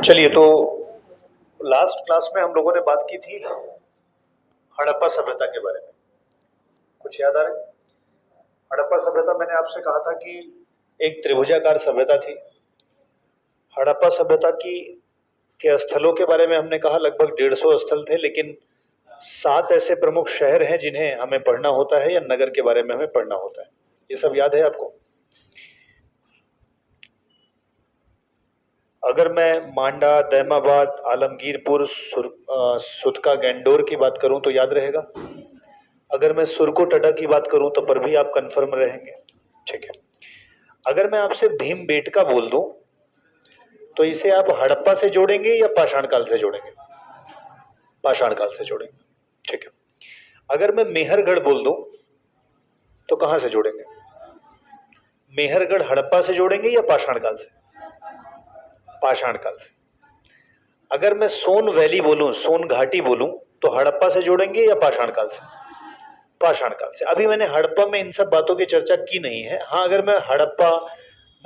चलिए, तो last class में हम लोगों ने बात की थी हड़प्पा सभ्यता के बारे में। कुछ याद आ रहा है? हड़प्पा सभ्यता, मैंने आपसे कहा था कि एक त्रिभुजाकार सभ्यता थी। हड़प्पा सभ्यता की के स्थलों के बारे में हमने कहा लगभग 150 स्थल थे, लेकिन 7 ऐसे प्रमुख शहर हैं जिन्हें हमें पढ़ना होता है या नगर के बारे में हमें पढ़ना होता है। ये सब याद है आपको? अगर मैं मांडा, दैमाबाद, आलमगीरपुर, सुतका, गैंडोर की बात करूं तो याद रहेगा। अगर मैं सुरकोटडा की बात करूं तो पर भी आप कंफर्म रहेंगे। ठीक है। अगर मैं आपसे भीमबेटका बोल दूं तो इसे आप हड़प्पा से जोड़ेंगे या पाषाण काल से जोड़ेंगे? पाषाण काल से जोड़ेंगे। ठीक है। अगर मैं मेहरगढ़ बोल दूं तो कहां से जोड़ेंगे? मेहरगढ़ हड़प्पा से जोड़ेंगे या पाषाण काल से? पाषाण काल से। अगर मैं सोन वैली बोलूं, सोन घाटी बोलूं तो हड़प्पा से जोड़ेंगे या पाषाण काल से? पाषाण काल से। अभी मैंने हड़प्पा में इन सब बातों की चर्चा की नहीं है। हाँ, अगर मैं हड़प्पा,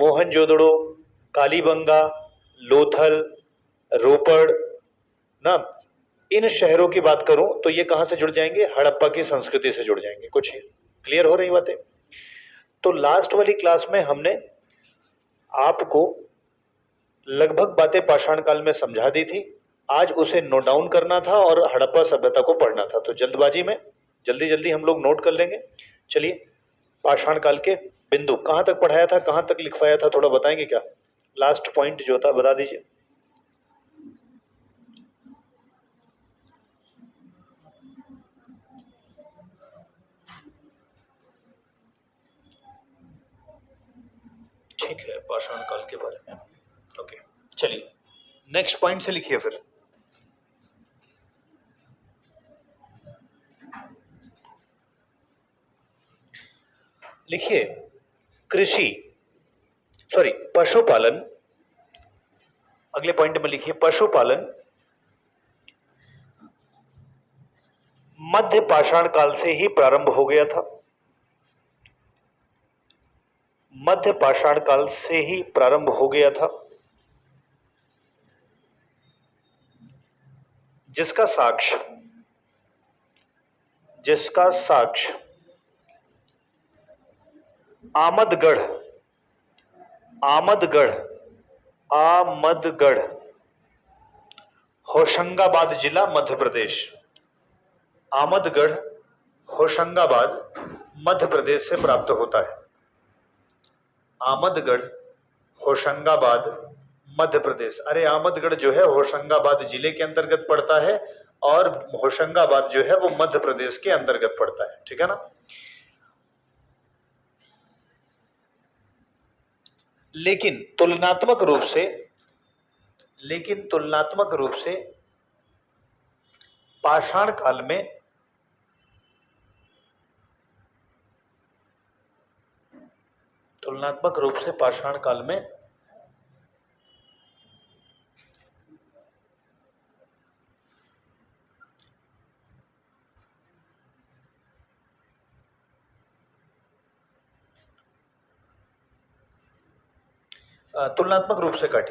मोहनजोदड़ो, कालीबंगा, लोथल, रोपड़ ना, इन शहरों की बात करूं तो ये कहां से जुड़ जाएंगे? हड़प्पा की संस्कृति से जुड़ जाएंगे। कुछ क्लियर हो रही बातें? तो लास्ट वाली क्लास में हमने आपको लगभग बातें पाषाण काल में समझा दी थी। आज उसे नोट डाउन करना था और हड़प्पा सभ्यता को पढ़ना था, तो जल्दबाजी में जल्दी जल्दी हम लोग नोट कर लेंगे। चलिए, पाषाण काल के बिंदु कहां तक पढ़ाया था, कहां तक लिखवाया था, थोड़ा बताएंगे क्या? लास्ट पॉइंट जो था बता दीजिए। ठीक है, पाषाण काल के बारे में। ओके, चलिए नेक्स्ट पॉइंट से लिखिए फिर। लिखिए कृषि, सॉरी पशुपालन। अगले पॉइंट में लिखिए पशुपालन मध्य पाषाण काल से ही प्रारंभ हो गया था। मध्य पाषाण काल से ही प्रारंभ हो गया था, जिसका साक्ष्य आमदगढ़ होशंगाबाद जिला मध्य प्रदेश। आमदगढ़ होशंगाबाद मध्य प्रदेश से प्राप्त होता है। आमदगढ़ होशंगाबाद मध्य प्रदेश। अरे आमदगढ़ जो है होशंगाबाद जिले के अंतर्गत पड़ता है और होशंगाबाद जो है वो मध्य प्रदेश के अंतर्गत पड़ता है। ठीक है ना? लेकिन तुलनात्मक रूप से पाषाण काल में तुलनात्मक रूप से काट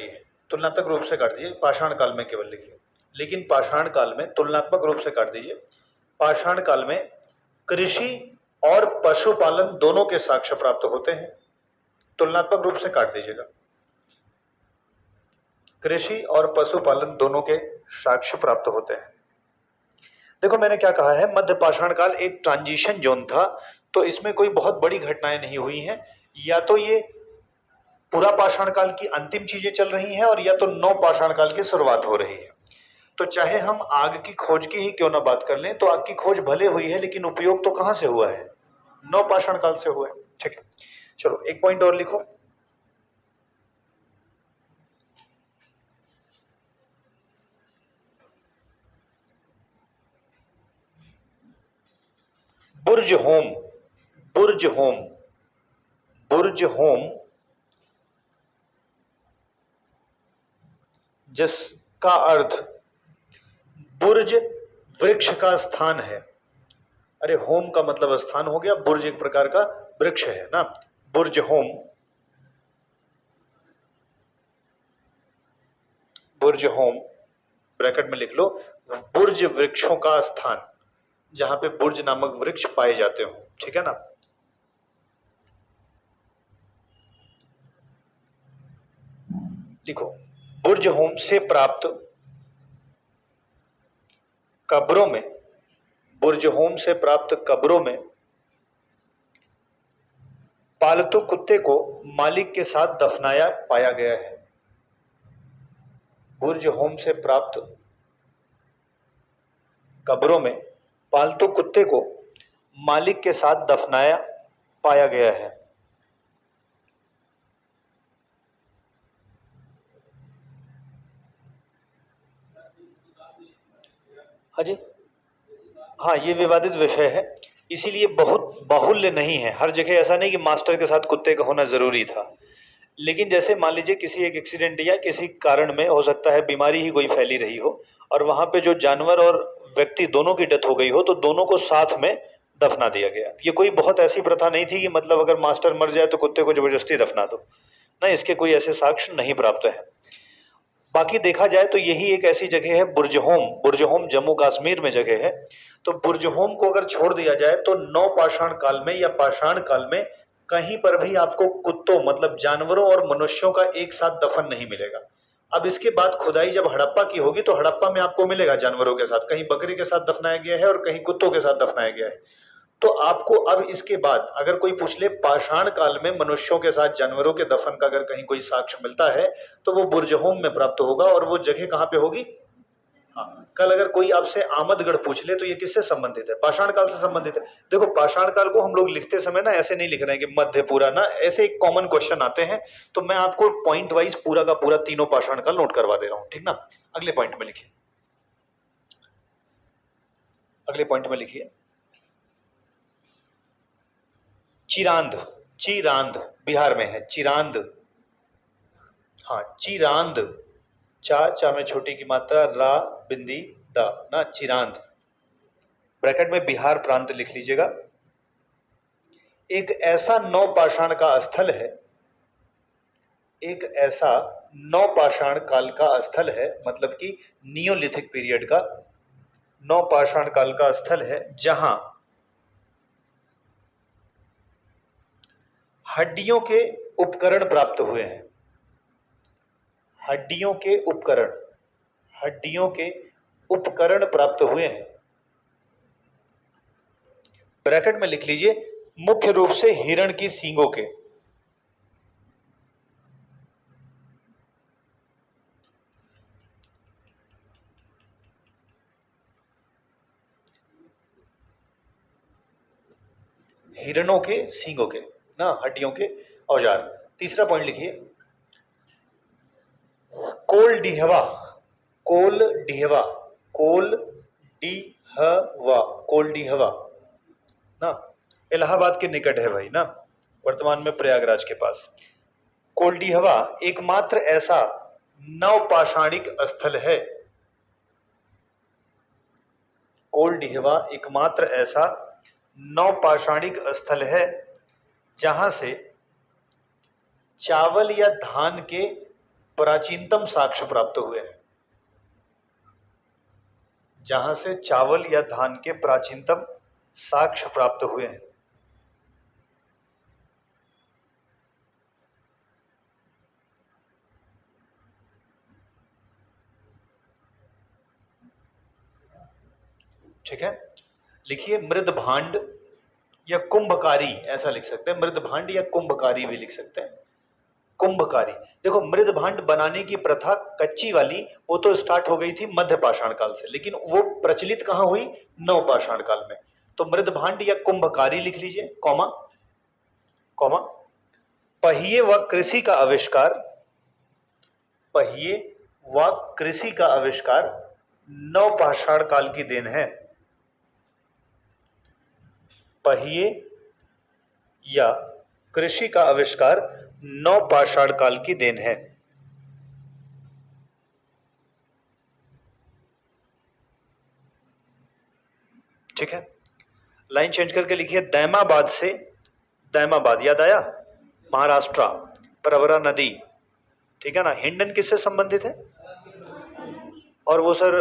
दीजिए, पाषाण काल में केवल लिखिए। लेकिन पाषाण काल में तुलनात्मक रूप से काट दीजिए। पाषाण काल में कृषि और पशुपालन दोनों के साक्ष्य प्राप्त होते हैं। तुलनात्मक रूप से काट दीजिएगा। कृषि और पशुपालन दोनों के साक्ष्य प्राप्त होते हैं। देखो मैंने क्या कहा है, मध्य पाषाण काल एक ट्रांजिशन जोन था, तो इसमें कोई बहुत बड़ी घटनाएं नहीं हुई हैं। या तो ये पूरा पाषाण काल की अंतिम चीजें चल रही हैं और या तो नव पाषाण काल की शुरुआत हो रही है। तो चाहे हम आग की खोज की ही क्यों ना बात कर लें, तो आग की खोज भले हुई है लेकिन उपयोग तो कहां से हुआ है? नव पाषाण काल से हुआ है। ठीक है, चलो एक पॉइंट और लिखो। बुर्ज होम जिसका अर्थ बुर्ज वृक्ष का स्थान है। अरे होम का मतलब स्थान हो गया, बुर्ज एक प्रकार का वृक्ष है ना। बुर्ज होम, ब्रैकेट में लिख लो, बुर्ज वृक्षों का स्थान, जहां पे बुर्ज नामक वृक्ष पाए जाते हो, ठीक है ना। लिखो, बुर्ज होम से प्राप्त कब्रों में, बुर्ज होम से प्राप्त कब्रों में पालतू कुत्ते को मालिक के साथ दफनाया पाया गया है। बुर्ज होम से प्राप्त कब्रों में पालतू कुत्ते को मालिक के साथ दफनाया पाया गया है। हाँ जी, हाँ, ये विवादित विषय है, इसीलिए बहुत बाहुल्य नहीं है। हर जगह ऐसा नहीं कि मास्टर के साथ कुत्ते का होना जरूरी था, लेकिन जैसे मान लीजिए किसी एक एक्सीडेंट या किसी कारण में हो सकता है बीमारी ही कोई फैली रही हो और वहां पे जो जानवर और व्यक्ति दोनों की डेथ हो गई हो, तो दोनों को साथ में दफना दिया गया। ये कोई बहुत ऐसी प्रथा नहीं थी कि मतलब अगर मास्टर मर जाए तो कुत्ते को जबरदस्ती दफना दो, नहीं, इसके कोई ऐसे साक्ष्य नहीं प्राप्त है। बाकी देखा जाए तो यही एक ऐसी जगह है बुर्जहोम, बुर्जहोम जम्मू कश्मीर में जगह है। तो बुर्जहोम को अगर छोड़ दिया जाए तो नौ पाषाण काल में या पाषाण काल में कहीं पर भी आपको कुत्तों मतलब जानवरों और मनुष्यों का एक साथ दफन नहीं मिलेगा। अब इसके बाद खुदाई जब हड़प्पा की होगी तो हड़प्पा में आपको मिलेगा जानवरों के साथ, कहीं बकरी के साथ दफनाया गया है और कहीं कुत्तों के साथ दफनाया गया है। तो आपको अब इसके बाद अगर कोई पूछ ले पाषाण काल में मनुष्यों के साथ जानवरों के दफन का अगर कहीं कोई साक्ष्य मिलता है तो वो बुर्जहोम में प्राप्त होगा। और वो जगह कहां पे होगी? हाँ, कल अगर कोई आपसे आमदगढ़ पूछ ले तो ये किससे संबंधित है? पाषाण काल से संबंधित है। देखो, पाषाण काल को हम लोग लिखते समय ना ऐसे नहीं लिख रहे हैं कि मध्य पूरा ना, ऐसे एक कॉमन क्वेश्चन आते हैं, तो मैं आपको पॉइंट वाइज पूरा का पूरा तीनों पाषाण काल नोट करवा दे रहा हूं, ठीक ना। अगले पॉइंट में लिखिए, अगले पॉइंट में लिखिए, चिरांद, चिरांद बिहार में है, चिरांद, हाँ चिरांद, चा में छोटी की मात्रा, रा बिंदी दा ना, चिरांद, ब्रैकेट में बिहार प्रांत लिख लीजिएगा। एक ऐसा नौ पाषाण का स्थल है, एक ऐसा नौ पाषाण काल का स्थल है, मतलब कि नियोलिथिक पीरियड का नौ पाषाण काल का स्थल है, जहां हड्डियों के उपकरण प्राप्त हुए हैं। हड्डियों के उपकरण, हड्डियों के उपकरण प्राप्त हुए हैं, ब्रैकेट में लिख लीजिए, मुख्य रूप से हिरण की सींगों के। हिरणों के सींगों के ना, हड्डियों के औजार। तीसरा पॉइंट लिखिए, कोल डिहवा, कोल डिहवा, कोल डिहवा, कोल डिहवा ना, इलाहाबाद के निकट है भाई ना, वर्तमान में प्रयागराज के पास। कोल डिहवा एकमात्र ऐसा नवपाषाणिक स्थल है, कोल डिहवा एकमात्र ऐसा नवपाषाणिक स्थल है जहां से चावल या धान के प्राचीनतम साक्ष्य प्राप्त हुए हैं, जहां से चावल या धान के प्राचीनतम साक्ष्य प्राप्त हुए हैं। ठीक है, लिखिए मृद भांड या कुंभकारी, ऐसा लिख सकते हैं, मृद भांड या कुंभकारी भी लिख सकते हैं, कुंभकारी। देखो, मृद भांड बनाने की प्रथा कच्ची वाली वो तो स्टार्ट हो गई थी मध्य पाषाण काल से, लेकिन वो प्रचलित कहां हुई? नव पाषाण काल में। तो मृद भांड या कुंभकारी लिख लीजिए, कॉमा कॉमा, पहिए व कृषि का आविष्कार, पहिए व कृषि का आविष्कार नव पाषाण काल की देन है, पहिए या कृषि का आविष्कार नौ पाषाण काल की देन है। ठीक है, लाइन चेंज करके लिखिए, दैमाबाद से, दैमाबाद याद आया, महाराष्ट्र, प्रवरा नदी, ठीक है ना। हिंडन किससे संबंधित है? और वो सर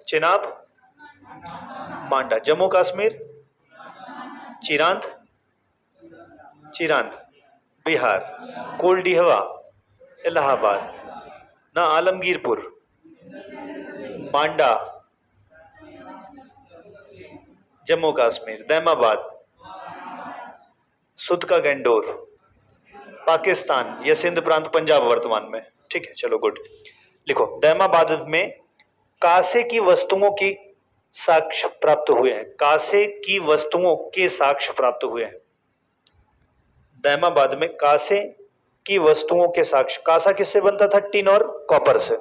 चिनाब, मांडा। जम्मू कश्मीर, चिरांद, चिरांद बिहार। कोल्डिहवा इलाहाबाद ना। आलमगीरपुर, मांडा जम्मू कश्मीर। दैमाबाद, सुदका गैंडोर पाकिस्तान, यह सिंध प्रांत पंजाब वर्तमान में। ठीक है, चलो गुड। लिखो, दैमाबाद में कांसे की वस्तुओं की साक्ष्य प्राप्त हुए हैं। कांसे की वस्तुओं के साक्ष्य प्राप्त हुए हैं। दैमाबाद में कांसे की वस्तुओं के साक्ष्य। कांसा किससे बनता था? टिन और कॉपर से।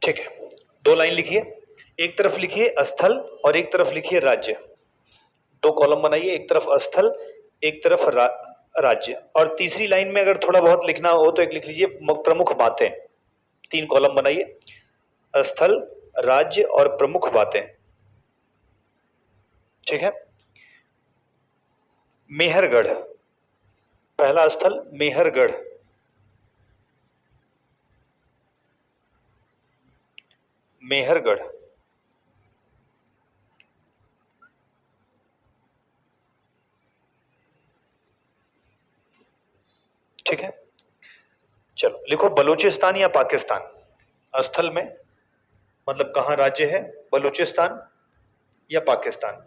ठीक है, दो लाइन लिखिए। एक तरफ लिखिए स्थल और एक तरफ लिखिए राज्य। दो कॉलम बनाइए, एक तरफ स्थल एक तरफ राज्य। और तीसरी लाइन में अगर थोड़ा बहुत लिखना हो तो एक लिख लीजिए प्रमुख बातें। तीन कॉलम बनाइए, स्थल, राज्य और प्रमुख बातें। ठीक है। मेहरगढ़, पहला स्थल मेहरगढ़। मेहरगढ़। ठीक है, चलो लिखो बलूचिस्तान या पाकिस्तान। स्थल में मतलब कहां राज्य है, बलूचिस्तान या पाकिस्तान।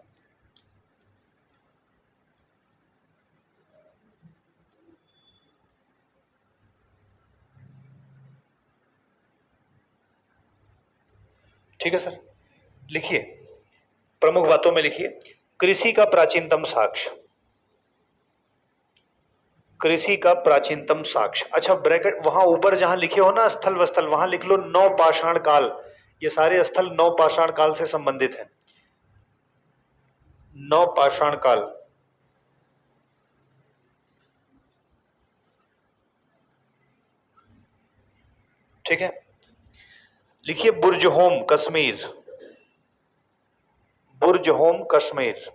ठीक है सर, लिखिए प्रमुख बातों में लिखिए कृषि का प्राचीनतम साक्ष्य। कृषि का प्राचीनतम साक्ष्य। अच्छा, ब्रैकेट वहां ऊपर जहां लिखे हो ना स्थल वस्थल, वहां लिख लो नौ पाषाण काल। ये सारे स्थल नौ पाषाण काल से संबंधित हैं। नौ पाषाण काल। ठीक है, लिखिए बुर्जहोम कश्मीर। बुर्जहोम कश्मीर,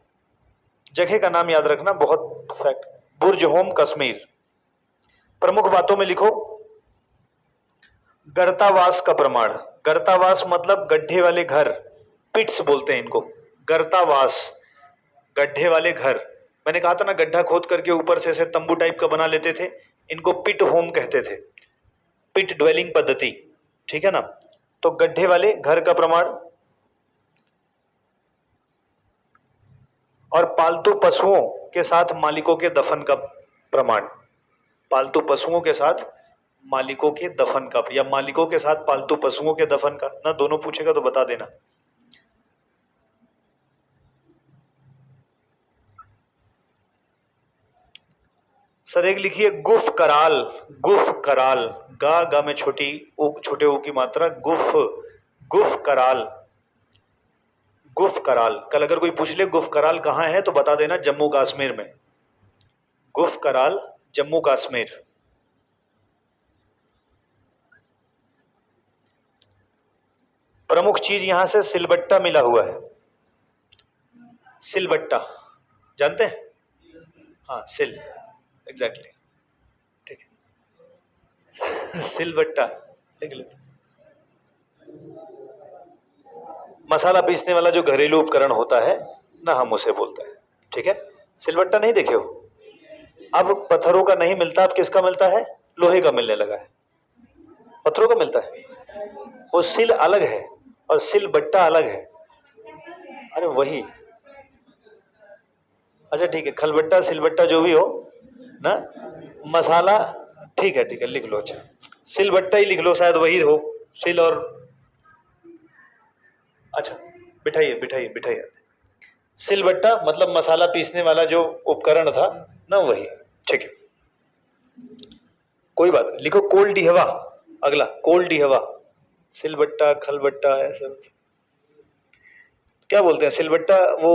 जगह का नाम याद रखना, बहुत फैक्ट। बुर्जहोम कश्मीर। प्रमुख बातों में लिखो गर्तावास का प्रमाण। गर्तावास मतलब गड्ढे वाले घर, पिट्स बोलते हैं इनको। गर्तावास, गड्ढे वाले घर। मैंने कहा था ना, गड्ढा खोद करके ऊपर से ऐसे तंबू टाइप का बना लेते थे, इनको पिट होम कहते थे, पिट ड्वेलिंग पद्धति। ठीक है ना, तो गड्ढे वाले घर का प्रमाण। और पालतू पशुओं के साथ मालिकों के दफन का प्रमाण। पालतू पशुओं के साथ मालिकों के दफन का, या मालिकों के साथ पालतू पशुओं के दफन का ना, दोनों पूछेगा तो बता देना। सर एक लिखिए गुफ कराल। गुफ कराल, गा गा में छोटी ओ, छोटे ओ की मात्रा, गुफ। गुफ कराल, गुफ कराल। कल अगर कोई पूछ ले गुफ कराल कहाँ है तो बता देना जम्मू कश्मीर में। गुफ कराल जम्मू कश्मीर। प्रमुख चीज यहां से सिलबट्टा मिला हुआ है। सिलबट्टा जानते हैं? हाँ, सिल, एग्जैक्टली। ठीक है, सिलबट्टा लिख लो। मसाला पीसने वाला जो घरेलू उपकरण होता है ना, हम उसे बोलते हैं। ठीक है, सिलबट्टा नहीं देखे हो? अब पत्थरों का नहीं मिलता, अब किसका मिलता है? लोहे का मिलने लगा है। पत्थरों का मिलता है। वो सिल अलग है और सिलबट्टा अलग है। अरे वही, अच्छा ठीक है, खलबट्टा सिलबट्टा जो भी हो ना, मसाला। ठीक है ठीक है, लिख लो। अच्छा, सिलबट्टा ही लिख लो, शायद वही हो। सिल और, अच्छा बिठाइए बिठाइए बिठाइए। सिलबट्टा मतलब मसाला पीसने वाला जो उपकरण था ना, वही। ठीक है, कोई बात नहीं, लिखो कोल्डिहवा। अगला कोल्डिहवा। सिलबट्टा खलबट्टा ऐसा क्या बोलते हैं? सिलबट्टा वो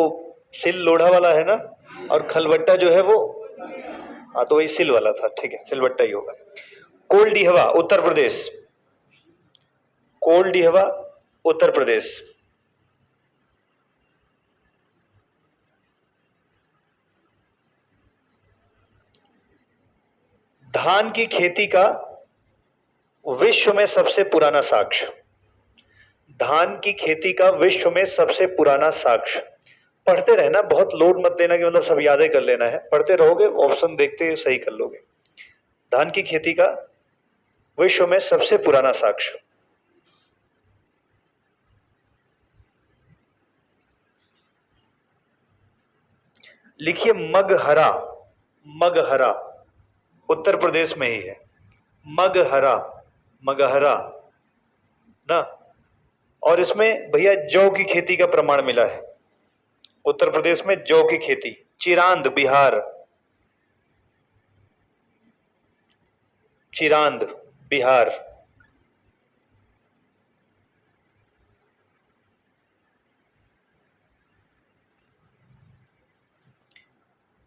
सिल लोढ़ा वाला है ना, और खलबट्टा जो है वो हाँ तो वही सिल वाला था, ठीक है, सिलबट्टा ही होगा। कोल्डिहवा उत्तर प्रदेश, कोल्डिहवा उत्तर प्रदेश। धान की खेती का विश्व में सबसे पुराना साक्ष्य, धान की खेती का विश्व में सबसे पुराना साक्ष्य। पढ़ते रहना, बहुत लोड मत देना कि मतलब सब याद ही कर लेना है, पढ़ते रहोगे ऑप्शन देखते ही सही कर लोगे। धान की खेती का विश्व में सबसे पुराना साक्ष्य। लिखिए मगहरा, मगहरा उत्तर प्रदेश में ही है, मगहरा, मगहरा ना। और इसमें भैया जौ की खेती का प्रमाण मिला है, उत्तर प्रदेश में जौ की खेती। चिरांद बिहार, चिरांद बिहार।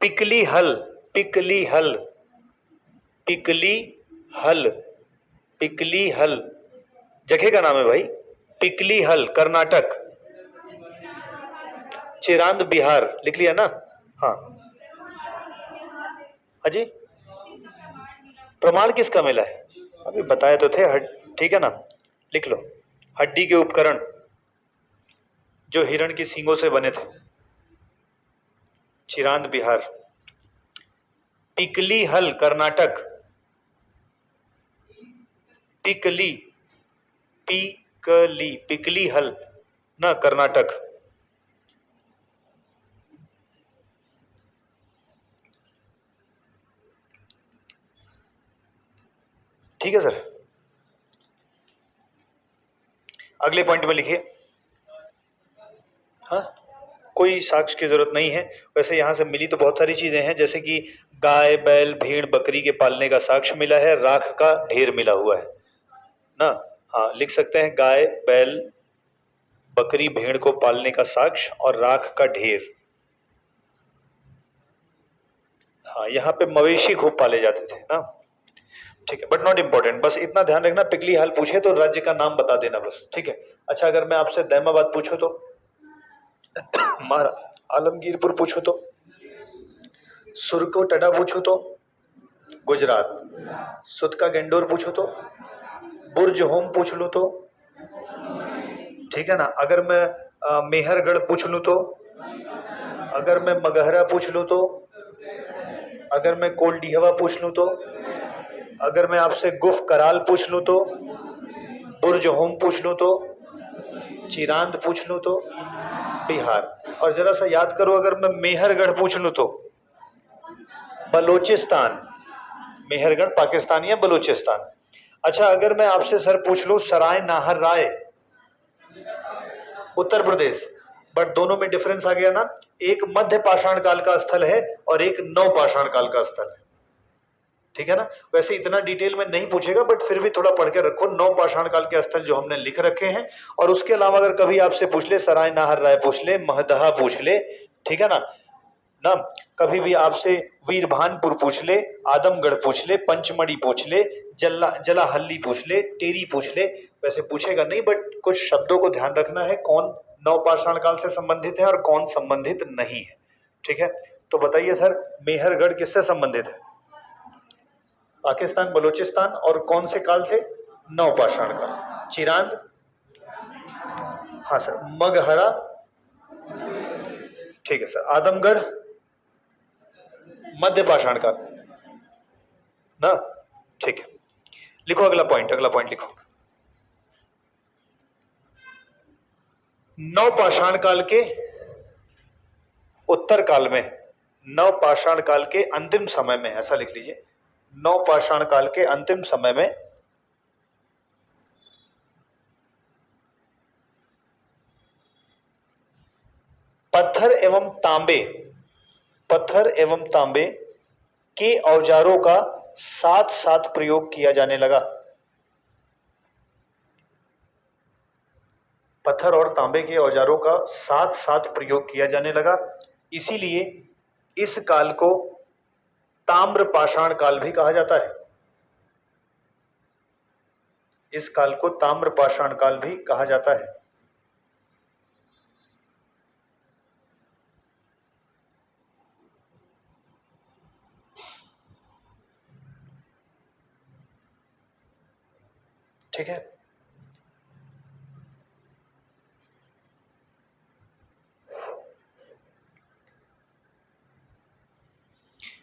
पिकली हल, पिकली हल, पिकली हल, पिकली हल जगह का नाम है भाई। पिकली हल कर्नाटक, चिरांद बिहार, लिख लिया ना। हाँ अजी, प्रमाण किसका मिला है? अभी बताए तो थे, ठीक है ना, लिख लो। हड्डी के उपकरण जो हिरण की सींगों से बने थे, चिरांद बिहार। पिकली हल कर्नाटक, पिकली, पिकली, पिकली हल ना कर्नाटक। ठीक है सर, अगले पॉइंट में लिखिए। हाँ कोई साक्ष्य की जरूरत नहीं है, वैसे यहाँ से मिली तो बहुत सारी चीजें हैं, जैसे कि गाय बैल भेड़ बकरी के पालने का साक्ष्य मिला है, राख का ढेर मिला हुआ है ना। हाँ लिख सकते हैं गाय बैल बकरी भेड़ को पालने का साक्ष्य और राख का ढेर। हाँ यहाँ पे मवेशी खूब पाले जाते थे ना, ठीक है, बट नॉट इंपॉर्टेंट, बस इतना ध्यान रखना पिकली हाल पूछे तो राज्य का नाम बता देना बस, ठीक है। अच्छा अगर मैं आपसे दैमाबाद पूछूं तो आलमगीरपुर पूछूं तो, सुरकोटडा पूछूं तो गुजरात, सुतका गेंडोर पूछूं तो, बुर्ज होम पूछ लूं तो, ठीक है ना। अगर मैं मेहरगढ़ पूछ लूं तो, अगर मैं मगहरा पूछ लूं तो, अगर मैं कोल्डिहवा पूछ लूं तो, अगर मैं आपसे गुफ कराल पूछ लूं तो, बुर्ज होम पूछ लूं तो, चिरांद पूछ लूं तो, बिहार। और जरा सा याद करो, अगर मैं मेहरगढ़ पूछ लूं तो बलोचिस्तान, मेहरगढ़ पाकिस्तान या बलूचिस्तान। अच्छा अगर मैं आपसे सर पूछ लूं सराय नाहर राय, उत्तर प्रदेश, बट दोनों में डिफरेंस आ गया ना, एक मध्य पाषाण काल का स्थल है और एक नव पाषाण काल का स्थल है, ठीक है ना। वैसे इतना डिटेल में नहीं पूछेगा, बट फिर भी थोड़ा पढ़ के रखो, नव पाषाण काल के स्थल जो हमने लिख रखे हैं। और उसके अलावा अगर कभी आपसे पूछ ले सराय नाहर राय पूछ ले, महदहा पूछ ले, ठीक है ना, ना कभी भी आपसे वीरभानपुर पूछ ले, आदमगढ़ पूछ ले, पंचमढ़ी पूछ ले, जलाहल्ली पूछ ले, टेरी पूछ ले, वैसे पूछेगा नहीं, बट कुछ शब्दों को ध्यान रखना है, कौन नवपाषाण काल से संबंधित है और कौन संबंधित नहीं है, ठीक है। तो बताइए सर मेहरगढ़ किससे संबंधित है? पाकिस्तान बलूचिस्तान, और कौन से काल से? नवपाषाण काल। चिरांद, हाँ सर, मगहरा, ठीक है सर, आदमगढ़ मध्य पाषाण काल ना, ठीक है। लिखो अगला पॉइंट, अगला पॉइंट लिखो। नवपाषाण काल के उत्तर काल में, नवपाषाण काल के अंतिम समय में, ऐसा लिख लीजिए, नवपाषाण काल के अंतिम समय में पत्थर एवं तांबे, पत्थर एवं तांबे के औजारों का साथ साथ प्रयोग किया जाने लगा। पत्थर और तांबे के औजारों का साथ साथ प्रयोग किया जाने लगा, इसीलिए इस काल को ताम्र पाषाण काल भी कहा जाता है। इस काल को ताम्र पाषाण काल भी कहा जाता है। ठीक है।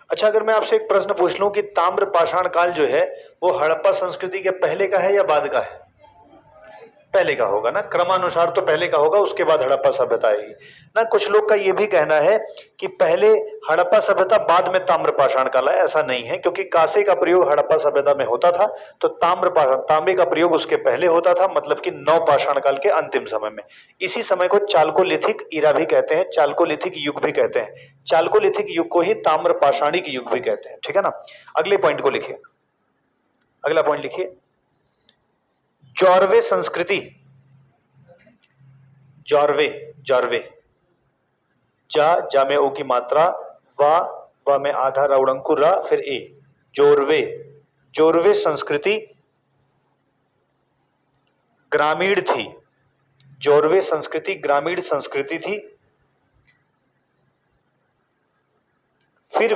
अच्छा, अगर मैं आपसे एक प्रश्न पूछ लूं कि ताम्र पाषाण काल जो है वो हड़प्पा संस्कृति के पहले का है या बाद का है? पहले का होगा ना, क्रमानुसार तो पहले का होगा, उसके बाद हड़प्पा सभ्यता आएगी ना। कुछ लोग का ये भी कहना है कि पहले हड़प्पा सभ्यता बाद में ताम्र पाषाण काल है। ऐसा नहीं है, क्योंकि कांसे का प्रयोग हड़प्पा सभ्यता में होता था, तो तांबे का प्रयोग उसके पहले होता था, मतलब कि नव पाषाण काल के अंतिम समय में। इसी समय को चाल्कोलिथिक ईरा भी कहते हैं, चाल्कोलिथिक युग भी कहते हैं। चाल्कोलिथिक युग को ही ताम्र पाषाणिक युग भी कहते हैं। ठीक है ना। अगले पॉइंट को लिखिए, अगला पॉइंट लिखिए, जॉर्वे संस्कृति। जॉर्वे, जॉर्वे, जा में ओ की मात्रा, वा में आधा रौड़ंकुर रा, फिर ए, जोरवे। जोरवे संस्कृति ग्रामीण थी। जोरवे संस्कृति ग्रामीण संस्कृति थी। फिर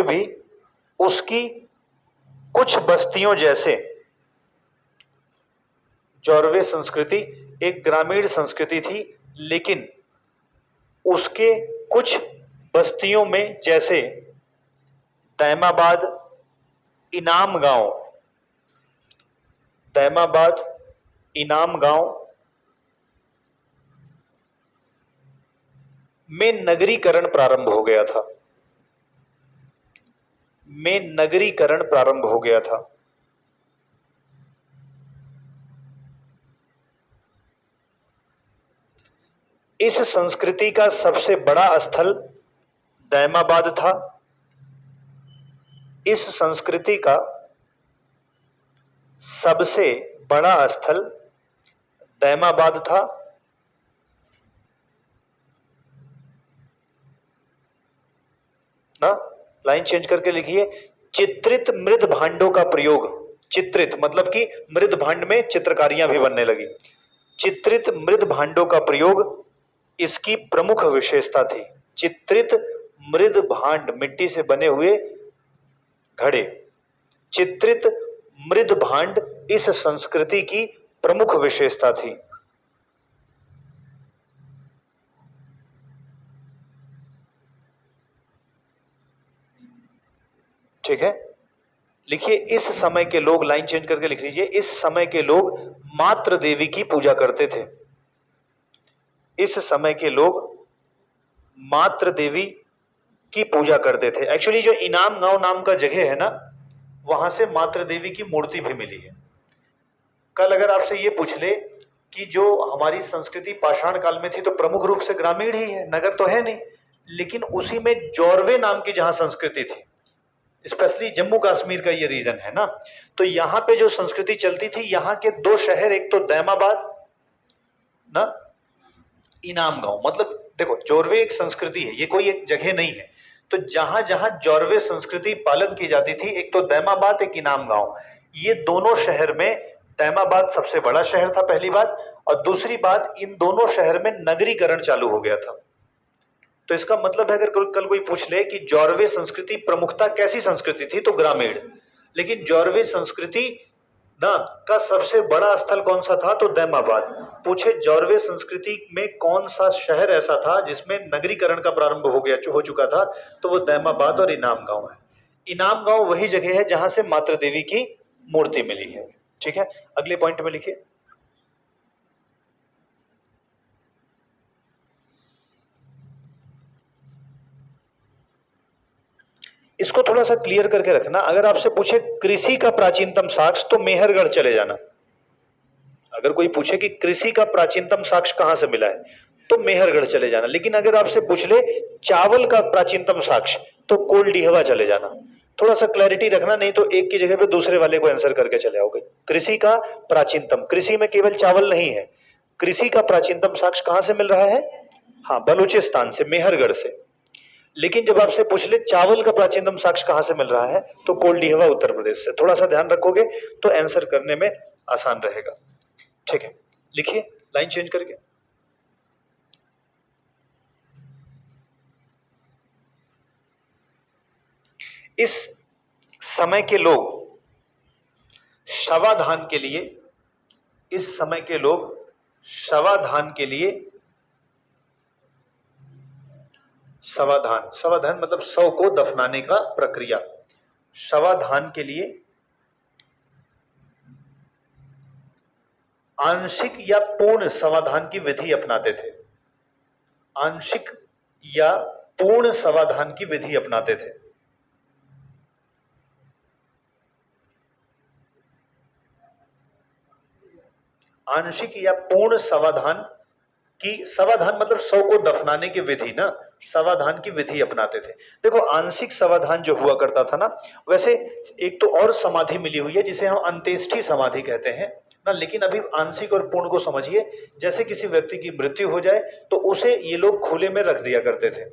भी उसकी कुछ बस्तियों जैसे, जॉर्वे संस्कृति एक ग्रामीण संस्कृति थी, लेकिन उसके कुछ बस्तियों में जैसे दैमाबाद, इनाम गांव, दैमाबाद, इनाम गांव में नगरीकरण प्रारंभ हो गया था। में नगरीकरण प्रारंभ हो गया था। इस संस्कृति का सबसे बड़ा स्थल दैमाबाद था। इस संस्कृति का सबसे बड़ा स्थल दैमाबाद था। ना, लाइन चेंज करके लिखिए, चित्रित मृद भांडों का प्रयोग। चित्रित मतलब कि मृद भांड में चित्रकारियां भी बनने लगी। चित्रित मृद भांडों का प्रयोग इसकी प्रमुख विशेषता थी। चित्रित मृद भांड, मिट्टी से बने हुए घड़े, चित्रित मृद भांड इस संस्कृति की प्रमुख विशेषता थी। ठीक है, लिखिए, इस समय के लोग, लाइन चेंज करके लिख लीजिए, इस समय के लोग मातृ देवी की पूजा करते थे। इस समय के लोग मातृ देवी की पूजा करते थे। एक्चुअली जो इनाम गांव नाम का जगह है ना, वहां से मातृ देवी की मूर्ति भी मिली है। कल अगर आपसे ये पूछ ले कि जो हमारी संस्कृति पाषाण काल में थी तो प्रमुख रूप से ग्रामीण ही है, नगर तो है नहीं, लेकिन उसी में जॉर्वे नाम की जहां संस्कृति थी, स्पेशली जम्मू कश्मीर का ये रीजन है ना, तो यहाँ पे जो संस्कृति चलती थी, यहाँ के दो शहर, एक तो दैमाबाद ना, इनाम गांव। मतलब देखो, जॉर्वे एक संस्कृति है, ये कोई एक जगह नहीं है। तो जहां जहां जॉर्वे संस्कृति पालन की जाती थी, एक तो दैमाबाद, एक इनाम गांव, ये दोनों शहर में, दैमाबाद सबसे बड़ा शहर था पहली बात, और दूसरी बात, इन दोनों शहर में नगरीकरण चालू हो गया था। तो इसका मतलब है, अगर कल कोई पूछ ले कि जॉर्वे संस्कृति प्रमुखता कैसी संस्कृति थी, तो ग्रामीण। लेकिन जॉर्वे संस्कृति ना का सबसे बड़ा स्थल कौन सा था, तो दैमाबाद। पूछे जॉर्वे संस्कृति में कौन सा शहर ऐसा था जिसमें नगरीकरण का प्रारंभ हो चुका था, तो वो दैमाबाद और इनाम गांव है। इनाम गांव वही जगह है जहां से मातृ देवी की मूर्ति मिली है। ठीक है, अगले पॉइंट में लिखिए, इसको थोड़ा सा क्लियर करके रखना। अगर आपसे पूछे कृषि का प्राचीनतम साक्ष्य, तो मेहरगढ़ चले जाना। अगर कोई पूछे कि कृषि का प्राचीनतम साक्ष्य कहां से मिला है, तो मेहरगढ़ चले जाना। लेकिन अगर आपसे पूछ ले चावल का प्राचीनतम साक्ष्य, तो कोलडीहवा चले जाना। थोड़ा सा क्लैरिटी रखना, नहीं तो एक की जगह पे दूसरे वाले को आंसर करके चले आओगे। कृषि का प्राचीनतम, कृषि में केवल चावल नहीं है, कृषि का प्राचीनतम साक्ष्य कहां से मिल रहा है, हाँ, बलूचिस्तान से, मेहरगढ़ से। लेकिन जब आपसे पूछ ले चावल का प्राचीनतम साक्ष्य कहां से मिल रहा है, तो कोल्डिहवा उत्तर प्रदेश से। थोड़ा सा ध्यान रखोगे तो आंसर करने में आसान रहेगा। ठीक है, लिखिए लाइन चेंज करके। इस समय के लोग शवाधान के लिए, इस समय के लोग शवाधान के लिए, शवाधान, शवाधान मतलब शव को दफनाने का प्रक्रिया, शवाधान के लिए आंशिक या पूर्ण समाधान की विधि अपनाते थे। आंशिक या पूर्ण समाधान की विधि अपनाते थे। आंशिक या पूर्ण समाधान की, समाधान मतलब शव को दफनाने की विधि ना, समाधान की विधि अपनाते थे। देखो आंशिक समाधान जो हुआ करता था ना, वैसे एक तो और समाधि मिली हुई है जिसे हम अंत्येष्टि समाधि कहते हैं ना, लेकिन अभी आंशिक और पूर्ण को समझिए। जैसे किसी व्यक्ति की मृत्यु हो जाए तो उसे ये लोग खुले में रख दिया करते थे,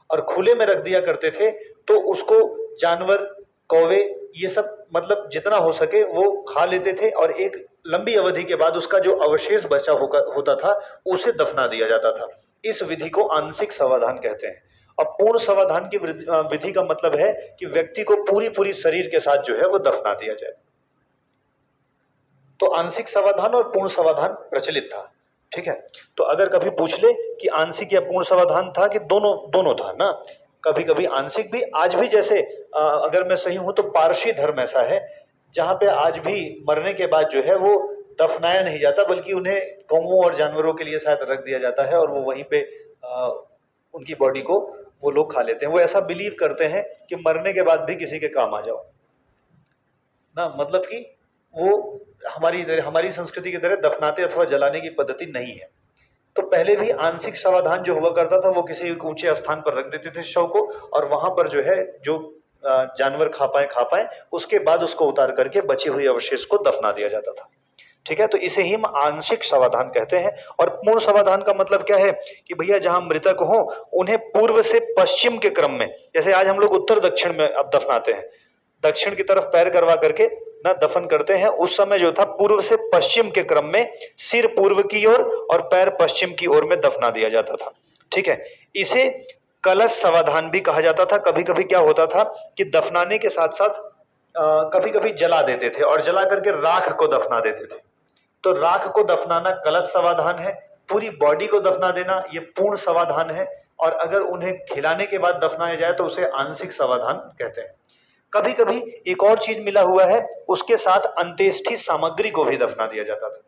और खुले में रख दिया करते थे तो उसको जानवर, कौवे, ये सब मतलब जितना हो सके वो खा लेते थे, और एक लंबी अवधि के बाद उसका जो अवशेष बचा होता था उसे दफना दिया जाता था। इस विधि को आंशिक समाधान कहते हैं। अब पूर्ण समाधान की विधि का मतलब है कि व्यक्ति को पूरी पूरी शरीर के साथ जो है वो दफना दिया जाए। तो आंशिक समाधान और पूर्ण समाधान प्रचलित था। ठीक है, तो अगर कभी पूछ ले कि आंशिक या पूर्ण समाधान था कि दोनों दोनों था ना, कभी कभी आंशिक भी, आज भी जैसे अगर मैं सही हूं तो पारसी धर्म ऐसा है जहां पे आज भी मरने के बाद जो है वो दफनाया नहीं जाता, बल्कि उन्हें कौवों और जानवरों के लिए शायद रख दिया जाता है, और वो वहीं पे उनकी बॉडी को वो लोग खा लेते हैं। वो ऐसा बिलीव करते हैं कि मरने के बाद भी किसी के काम आ जाओ ना, मतलब कि वो हमारी संस्कृति की तरह दफनाते अथवा जलाने की पद्धति नहीं है। तो पहले भी आंशिक समाधान जो हुआ करता था वो किसी ऊंचे स्थान पर रख देते थे शव को, और वहां पर जो है जो जानवर खा पाए उसके बाद उसको उतार करके बची हुई अवशेष को दफना दिया जाता था। ठीक है, तो इसे ही हम आंशिक समाधान कहते हैं। और पूर्ण समाधान का मतलब क्या है कि भैया जहां मृतक हो उन्हें पूर्व से पश्चिम के क्रम में, जैसे आज हम लोग उत्तर दक्षिण में अब दफनाते हैं, दक्षिण की तरफ पैर करवा करके ना दफन करते हैं, उस समय जो था पूर्व से पश्चिम के क्रम में सिर पूर्व की ओर और पैर पश्चिम की ओर में दफना दिया जाता था। ठीक है, इसे कलश समाधान भी कहा जाता था। कभी कभी क्या होता था कि दफनाने के साथ साथ कभी कभी जला देते थे, और जला करके राख को दफना देते थे। तो राख को दफनाना कलश समाधान है, पूरी बॉडी को दफना देना ये पूर्ण समाधान है, और अगर उन्हें खिलाने के बाद दफनाया जाए तो उसे आंशिक समाधान कहते हैं। कभी कभी एक और चीज मिला हुआ है, उसके साथ अंत्येष्टि सामग्री को भी दफना दिया जाता था,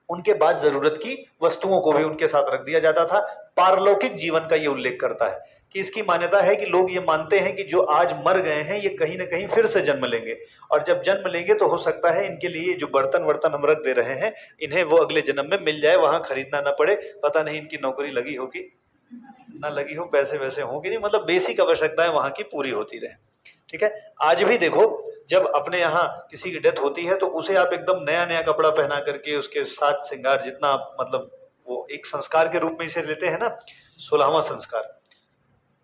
उनके बाद जरूरत की वस्तुओं को भी उनके साथ रख दिया जाता था। पारलौकिक जीवन का ये उल्लेख करता है कि इसकी मान्यता है कि लोग ये मानते हैं कि जो आज मर गए हैं ये कहीं ना कहीं फिर से जन्म लेंगे, और जब जन्म लेंगे तो हो सकता है इनके लिए जो बर्तन वर्तन हम रख दे रहे हैं इन्हें वो अगले जन्म में मिल जाए, वहां खरीदना ना पड़े। पता नहीं इनकी नौकरी लगी होगी ना लगी हो, पैसे वैसे होंगे नहीं, मतलब बेसिक आवश्यकताएं वहां की पूरी होती रहे। ठीक है, आज भी देखो जब अपने यहाँ किसी की डेथ होती है तो उसे आप एकदम नया नया कपड़ा पहना करके उसके साथ श्रृंगार जितना आप मतलब वो एक संस्कार के रूप में इसे लेते हैं ना, 16वां संस्कार,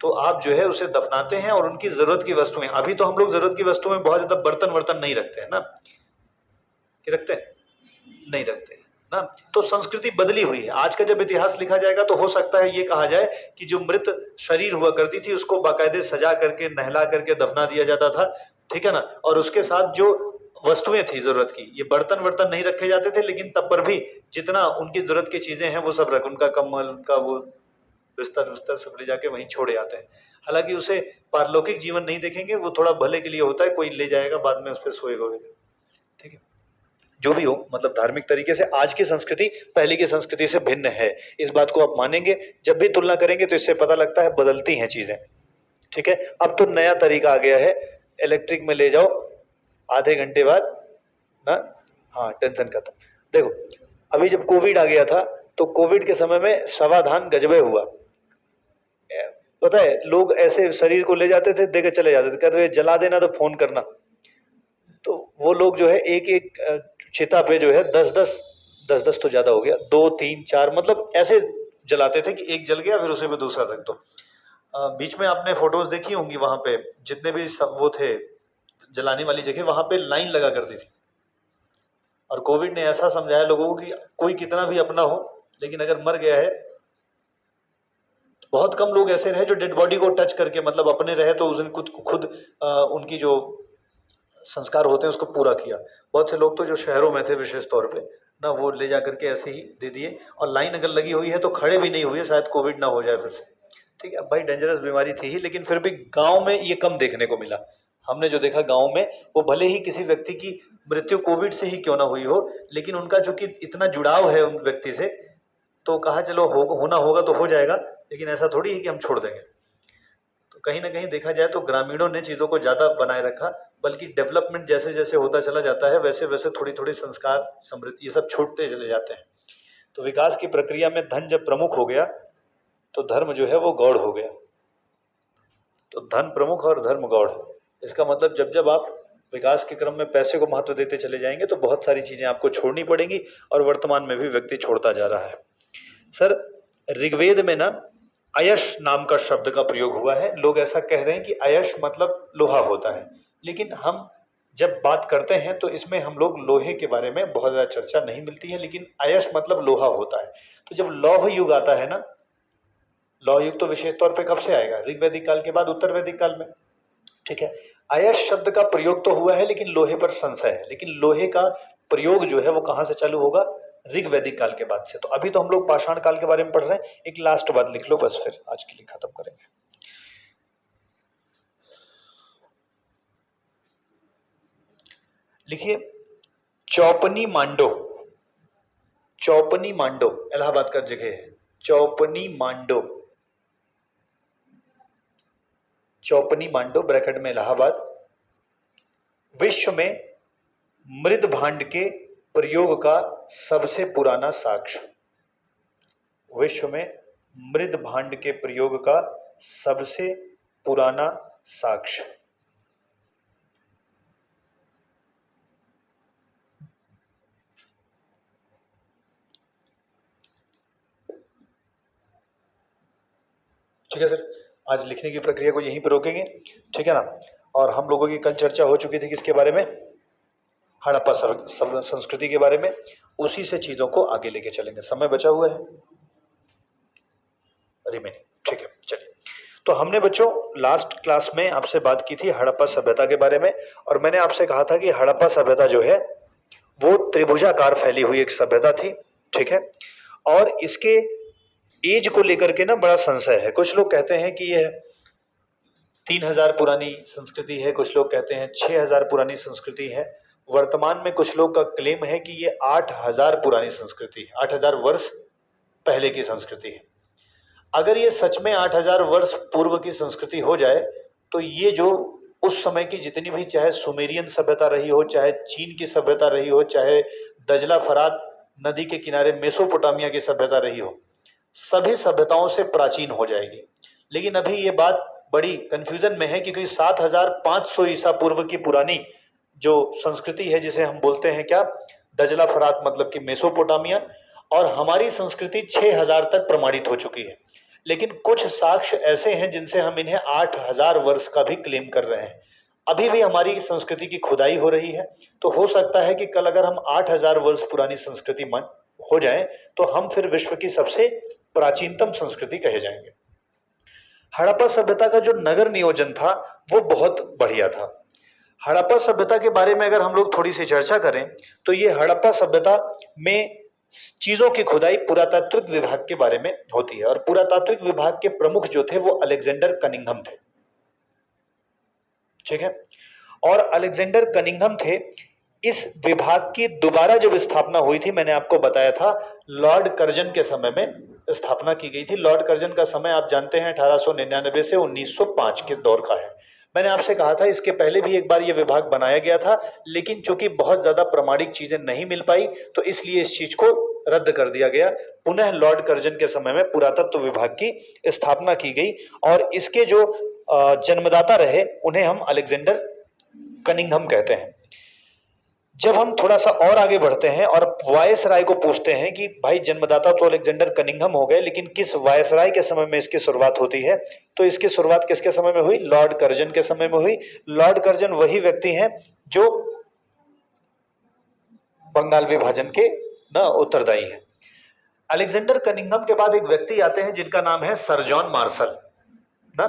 तो आप जो है उसे दफनाते हैं। और उनकी जरूरत की वस्तुएं, अभी तो हम लोग जरूरत की वस्तुएं बहुत ज्यादा बर्तन वर्तन नहीं रखते हैं ना, कि रखते हैं नहीं रखते ना, तो संस्कृति बदली हुई है। आज का जब इतिहास लिखा जाएगा तो हो सकता है ये कहा जाए कि जो मृत शरीर हुआ करती थी उसको बाकायदे सजा करके नहला करके दफना दिया जाता था। ठीक है ना, और उसके साथ जो वस्तुएं थी जरूरत की, ये बर्तन वर्तन नहीं रखे जाते थे, लेकिन तब पर भी जितना उनकी जरूरत की चीजें हैं वो सब रख, उनका कम्बल, उनका वो बिस्तर विस्तर सब ले जाके वहीं छोड़े आते हैं। हालांकि उसे पारलौकिक जीवन नहीं देखेंगे, वो थोड़ा भले के लिए होता है, कोई ले जाएगा बाद में उस पर सोएगा। ठीक है, जो भी हो, मतलब धार्मिक तरीके से आज की संस्कृति पहले की संस्कृति से भिन्न है, इस बात को आप मानेंगे। जब भी तुलना करेंगे तो इससे पता लगता है बदलती हैं चीजें। ठीक है, अब तो नया तरीका आ गया है, इलेक्ट्रिक में ले जाओ, आधे घंटे बाद ना, हाँ टेंशन खत्म। देखो अभी जब कोविड आ गया था तो कोविड के समय में समाधान गजबे हुआ, पता है, लोग ऐसे शरीर को ले जाते थे, देके चले जाते थे, कहते जला देना तो फोन करना। तो वो लोग जो है एक एक चिता पे जो है 10-10 तो ज्यादा हो गया, 2-3-4 मतलब ऐसे जलाते थे कि एक जल गया फिर उसे पे दूसरा रख दो। बीच में आपने फोटोज देखी होंगी, वहां पे जितने भी सब वो थे जलाने वाली जगह, वहां पे लाइन लगा करती थी। और कोविड ने ऐसा समझाया लोगों को कि कोई कितना भी अपना हो, लेकिन अगर मर गया है तो बहुत कम लोग ऐसे रहे जो डेड बॉडी को टच करके, मतलब अपने रहे तो उस दिन खुद खुद उनकी जो संस्कार होते हैं उसको पूरा किया। बहुत से लोग तो जो शहरों में थे विशेष तौर पे ना, वो ले जा करके ऐसे ही दे दिए, और लाइन अगर लगी हुई है तो खड़े भी नहीं हुए, शायद कोविड ना हो जाए फिर से। ठीक है भाई, डेंजरस बीमारी थी ही, लेकिन फिर भी गांव में ये कम देखने को मिला। हमने जो देखा गांव में, वो भले ही किसी व्यक्ति की मृत्यु कोविड से ही क्यों ना हुई हो, लेकिन उनका जो कि इतना जुड़ाव है उन व्यक्ति से, तो कहा चलो होना होगा तो हो जाएगा, लेकिन ऐसा थोड़ी है कि हम छोड़ देंगे। तो कहीं ना कहीं देखा जाए तो ग्रामीणों ने चीज़ों को ज़्यादा बनाए रखा, बल्कि डेवलपमेंट जैसे जैसे होता चला जाता है वैसे वैसे थोड़ी थोड़ी संस्कार, समृद्धि, ये सब छूटते चले जाते हैं। तो विकास की प्रक्रिया में धन जब प्रमुख हो गया तो धर्म जो है वो गौड़ हो गया। तो धन प्रमुख और धर्म गौड़, इसका मतलब जब जब आप विकास के क्रम में पैसे को महत्व देते चले जाएंगे तो बहुत सारी चीजें आपको छोड़नी पड़ेंगी, और वर्तमान में भी व्यक्ति छोड़ता जा रहा है। सर, ऋग्वेद में ना अयश नाम का शब्द का प्रयोग हुआ है। लोग ऐसा कह रहे हैं कि अयश मतलब लोहा होता है, लेकिन हम जब बात करते हैं तो इसमें हम लोग लोहे के बारे में बहुत ज्यादा चर्चा नहीं मिलती है, लेकिन अयश मतलब लोहा होता है। तो जब लौह युग आता है ना, लौह युग तो विशेष तौर पे कब से आएगा? ऋग्वैदिक काल के बाद, उत्तर वैदिक काल में। ठीक है, अयश शब्द का प्रयोग तो हुआ है, लेकिन लोहे पर संशय है। लेकिन लोहे का प्रयोग जो है वो कहां से चालू होगा? ऋग्वैदिक काल के बाद से। तो अभी तो हम लोग पाषाण काल के बारे में पढ़ रहे हैं। एक लास्ट बात लिख लो बस, फिर आज के लिए खत्म करेंगे। लिखिए, चौपनी मांडो। चौपनी मांडो इलाहाबाद का जगह है। चौपनी मांडो, चौपनी मांडो ब्रैकेट में इलाहाबाद, विश्व में मृद भांड के प्रयोग का सबसे पुराना साक्ष्य। विश्व में मृद भांड के प्रयोग का सबसे पुराना साक्ष्य। ठीक है सर, आज लिखने की प्रक्रिया को यहीं पर रोकेंगे, ठीक है ना। और हम लोगों की कल चर्चा हो चुकी थी किसके बारे में? हड़प्पा संस्कृति के बारे में। उसी से चीजों को आगे लेके चलेंगे। समय बचा हुआ है रिमेनिंग, ठीक है। चलिए, तो हमने बच्चों लास्ट क्लास में आपसे बात की थी हड़प्पा सभ्यता के बारे में, और मैंने आपसे कहा था कि हड़प्पा सभ्यता जो है वो त्रिभुजाकार फैली हुई एक सभ्यता थी, ठीक है। और इसके एज को लेकर के ना बड़ा संशय है। कुछ लोग कहते हैं कि यह 3000 पुरानी संस्कृति है, कुछ लोग कहते हैं 6000 पुरानी संस्कृति है। वर्तमान में कुछ लोग का क्लेम है कि ये 8000 पुरानी संस्कृति है, 8000 वर्ष पहले की संस्कृति है। अगर ये सच में 8000 वर्ष पूर्व की संस्कृति हो जाए तो ये जो उस समय की जितनी भी, चाहे सुमेरियन सभ्यता रही हो, चाहे चीन की सभ्यता रही हो, चाहे दजला फरात नदी के किनारे मेसोपोटामिया की सभ्यता रही हो, सभी सभ्यताओं से प्राचीन हो जाएगी। लेकिन अभी ये बात बड़ी कंफ्यूजन में है, क्योंकि 7500 ईसा पूर्व की पुरानी जो संस्कृति है, जिसे हम बोलते हैं क्या, दजला फरात मतलब कि मेसोपोटामिया, और हमारी संस्कृति 6000 तक प्रमाणित हो चुकी है। लेकिन कुछ साक्ष्य ऐसे हैं जिनसे हम इन्हें 8000 वर्ष का भी क्लेम कर रहे हैं। अभी भी हमारी संस्कृति की खुदाई हो रही है, तो हो सकता है कि कल अगर हम 8000 वर्ष पुरानी संस्कृति मन हो जाए तो हम फिर विश्व की सबसे प्राचीनतम संस्कृति कहे जाएंगे। हड़प्पा सभ्यता का जो नगर नियोजन था वो बहुत बढ़िया था। हड़प्पा सभ्यता के बारे में अगर हम लोग थोड़ी सी चर्चा करें तो ये हड़प्पा सभ्यता में चीजों की खुदाई पुरातात्विक विभाग के बारे में होती है, और पुरातात्विक विभाग के प्रमुख जो थे वो अलेक्जेंडर कनिंघम थे, ठीक है। और अलेक्जेंडर कनिंघम थे। इस विभाग की दोबारा जब स्थापना हुई थी, मैंने आपको बताया था लॉर्ड कर्जन के समय में स्थापना की गई थी। लॉर्ड कर्जन का समय आप जानते हैं 1899 से 1905 के दौर का है। मैंने आपसे कहा था इसके पहले भी एक बार ये विभाग बनाया गया था, लेकिन चूंकि बहुत ज्यादा प्रमाणिक चीजें नहीं मिल पाई तो इसलिए इस चीज को रद्द कर दिया गया। पुनः लॉर्ड कर्जन के समय में पुरातत्व विभाग की स्थापना की गई, और इसके जो जन्मदाता रहे उन्हें हम अलेक्जेंडर कनिंघम कहते हैं। जब हम थोड़ा सा और आगे बढ़ते हैं और वायसराय को पूछते हैं कि भाई जन्मदाता तो अलेक्जेंडर कनिंघम हो गए, लेकिन किस वायसराय के समय में इसकी शुरुआत होती है, तो इसकी शुरुआत किसके समय में हुई? लॉर्ड कर्जन के समय में हुई। लॉर्ड कर्जन वही व्यक्ति हैं जो बंगाल विभाजन के ना उत्तरदायी हैं। अलेक्जेंडर कनिंघम के बाद एक व्यक्ति आते हैं जिनका नाम है सर जॉन मार्शल ना।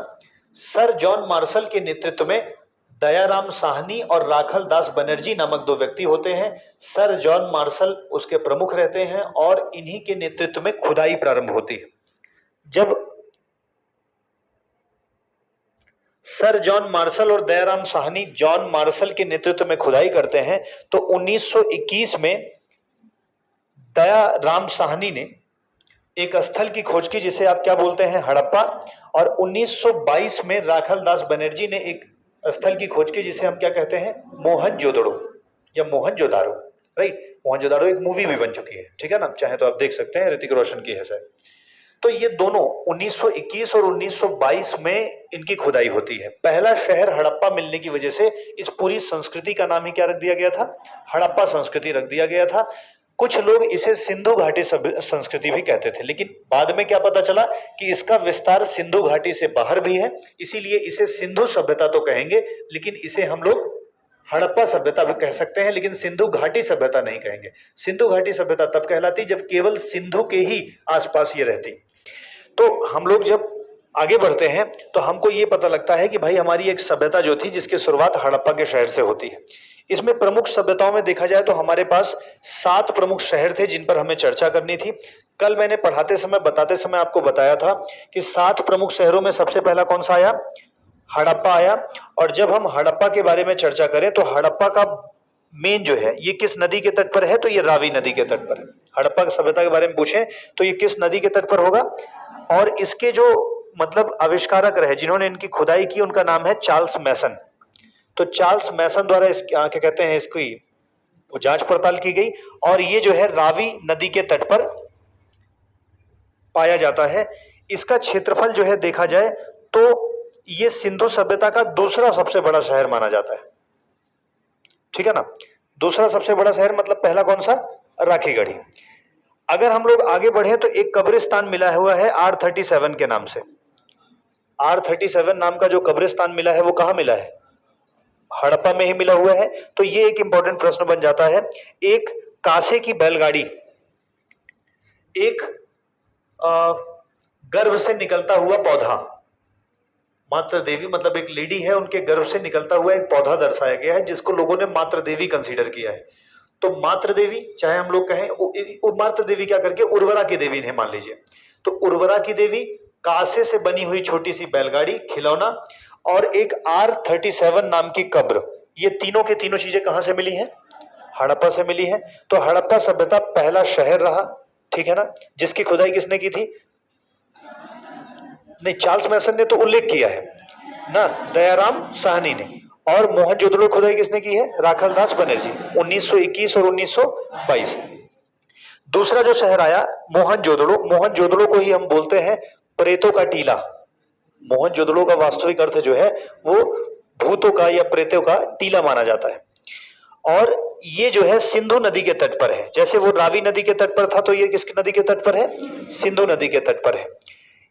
सर जॉन मार्शल के नेतृत्व में दयाराम साहनी और राखल दास बनर्जी नामक दो व्यक्ति होते हैं। सर जॉन मार्शल उसके प्रमुख रहते हैं और इन्हीं के नेतृत्व में खुदाई प्रारंभ होती है। जब सर जॉन मार्शल और दयाराम साहनी जॉन मार्शल के नेतृत्व में खुदाई करते हैं तो 1921 में दयाराम साहनी ने एक स्थल की खोज की जिसे आप क्या बोलते हैं? हड़प्पा। और 1922 में राखल दास बनर्जी ने एक स्थल की खोज की जिसे हम क्या कहते हैं? मोहनजोदड़ो या मोहनजोदारो, राइट। मोहनजोदारो एक मूवी भी बन चुकी है, ठीक है ना, चाहे तो आप देख सकते हैं, ऋतिक रोशन की है शायद। तो ये दोनों 1921 और 1922 में इनकी खुदाई होती है। पहला शहर हड़प्पा मिलने की वजह से इस पूरी संस्कृति का नाम ही क्या रख दिया गया था? हड़प्पा संस्कृति रख दिया गया था। कुछ लोग इसे सिंधु घाटी संस्कृति भी कहते थे, लेकिन बाद में क्या पता चला कि इसका विस्तार सिंधु घाटी से बाहर भी है, इसीलिए इसे सिंधु सभ्यता तो कहेंगे, लेकिन इसे हम लोग हड़प्पा सभ्यता भी कह सकते हैं, लेकिन सिंधु घाटी सभ्यता नहीं कहेंगे। सिंधु घाटी सभ्यता तब कहलाती जब केवल सिंधु के ही आसपास ये रहती। तो हम लोग जब आगे बढ़ते हैं तो हमको ये पता लगता है कि भाई हमारी एक सभ्यता जो थी जिसकी शुरुआत हड़प्पा के शहर से होती है। इसमें प्रमुख सभ्यताओं में देखा जाए तो हमारे पास 7 प्रमुख शहर थे जिन पर हमें चर्चा करनी थी। कल मैंने पढ़ाते समय बताते समय आपको बताया था कि 7 प्रमुख शहरों में सबसे पहला कौन सा आया? हड़प्पा आया। और जब हम हड़प्पा के बारे में चर्चा करें तो हड़प्पा का मेन जो है ये किस नदी के तट पर है? तो ये रावी नदी के तट पर है। हड़प्पा की सभ्यता के बारे में पूछें तो ये किस नदी के तट पर होगा? और इसके जो मतलब आविष्कारक रहे जिन्होंने इनकी खुदाई की उनका नाम है चार्ल्स मैसन। तो चार्ल्स मैसन द्वारा इस क्या कहते हैं इसकी जांच पड़ताल की गई और ये जो है रावी नदी के तट पर पाया जाता है। इसका क्षेत्रफल जो है देखा जाए तो ये सिंधु सभ्यता का दूसरा सबसे बड़ा शहर माना जाता है, ठीक है ना। दूसरा सबसे बड़ा शहर मतलब पहला कौन सा? राखीगढ़ी। अगर हम लोग आगे बढ़े तो एक कब्रिस्तान मिला हुआ है R37 के नाम से। R37 नाम का जो कब्रिस्तान मिला है वो कहाँ मिला है? हड़प्पा में ही मिला हुआ है। तो ये एक इंपॉर्टेंट प्रश्न बन जाता है। एक कांसे की बैलगाड़ी, एक गर्भ से निकलता हुआ पौधा, मातृ देवी मतलब एक लेडी है उनके गर्भ से निकलता हुआ एक पौधा दर्शाया गया है जिसको लोगों ने मातृ देवी कंसीडर किया है। तो मातृ देवी चाहे हम लोग कहें मातृ देवी क्या करके उर्वरा की देवी इन्हें मान लीजिए। तो उर्वरा की देवी, कांसे से बनी हुई छोटी सी बैलगाड़ी, खिलौना और एक R37 नाम की कब्र, ये तीनों के तीनों चीजें कहां से मिली हैं? हड़प्पा से मिली है। तो हड़प्पा सभ्यता पहला शहर रहा, ठीक है ना, जिसकी खुदाई किसने की थी? नहीं, चार्ल्स मैसन ने तो उल्लेख किया है ना, दयाराम साहनी ने। और मोहनजोदड़ो खुदाई किसने की है? राखल दास बनर्जी, 1921 और 1922। दूसरा जो शहर आया मोहनजोदड़ो, मोहनजोदड़ो को ही हम बोलते हैं प्रेतों का टीला। मोहनजोदड़ो का वास्तविक अर्थ जो है वो भूतों का या प्रेतों का टीला माना जाता है। और ये जो है सिंधु नदी के तट पर है। जैसे वो रावी नदी के तट पर था तो ये किसकी नदी के तट पर है? सिंधु नदी के तट पर है।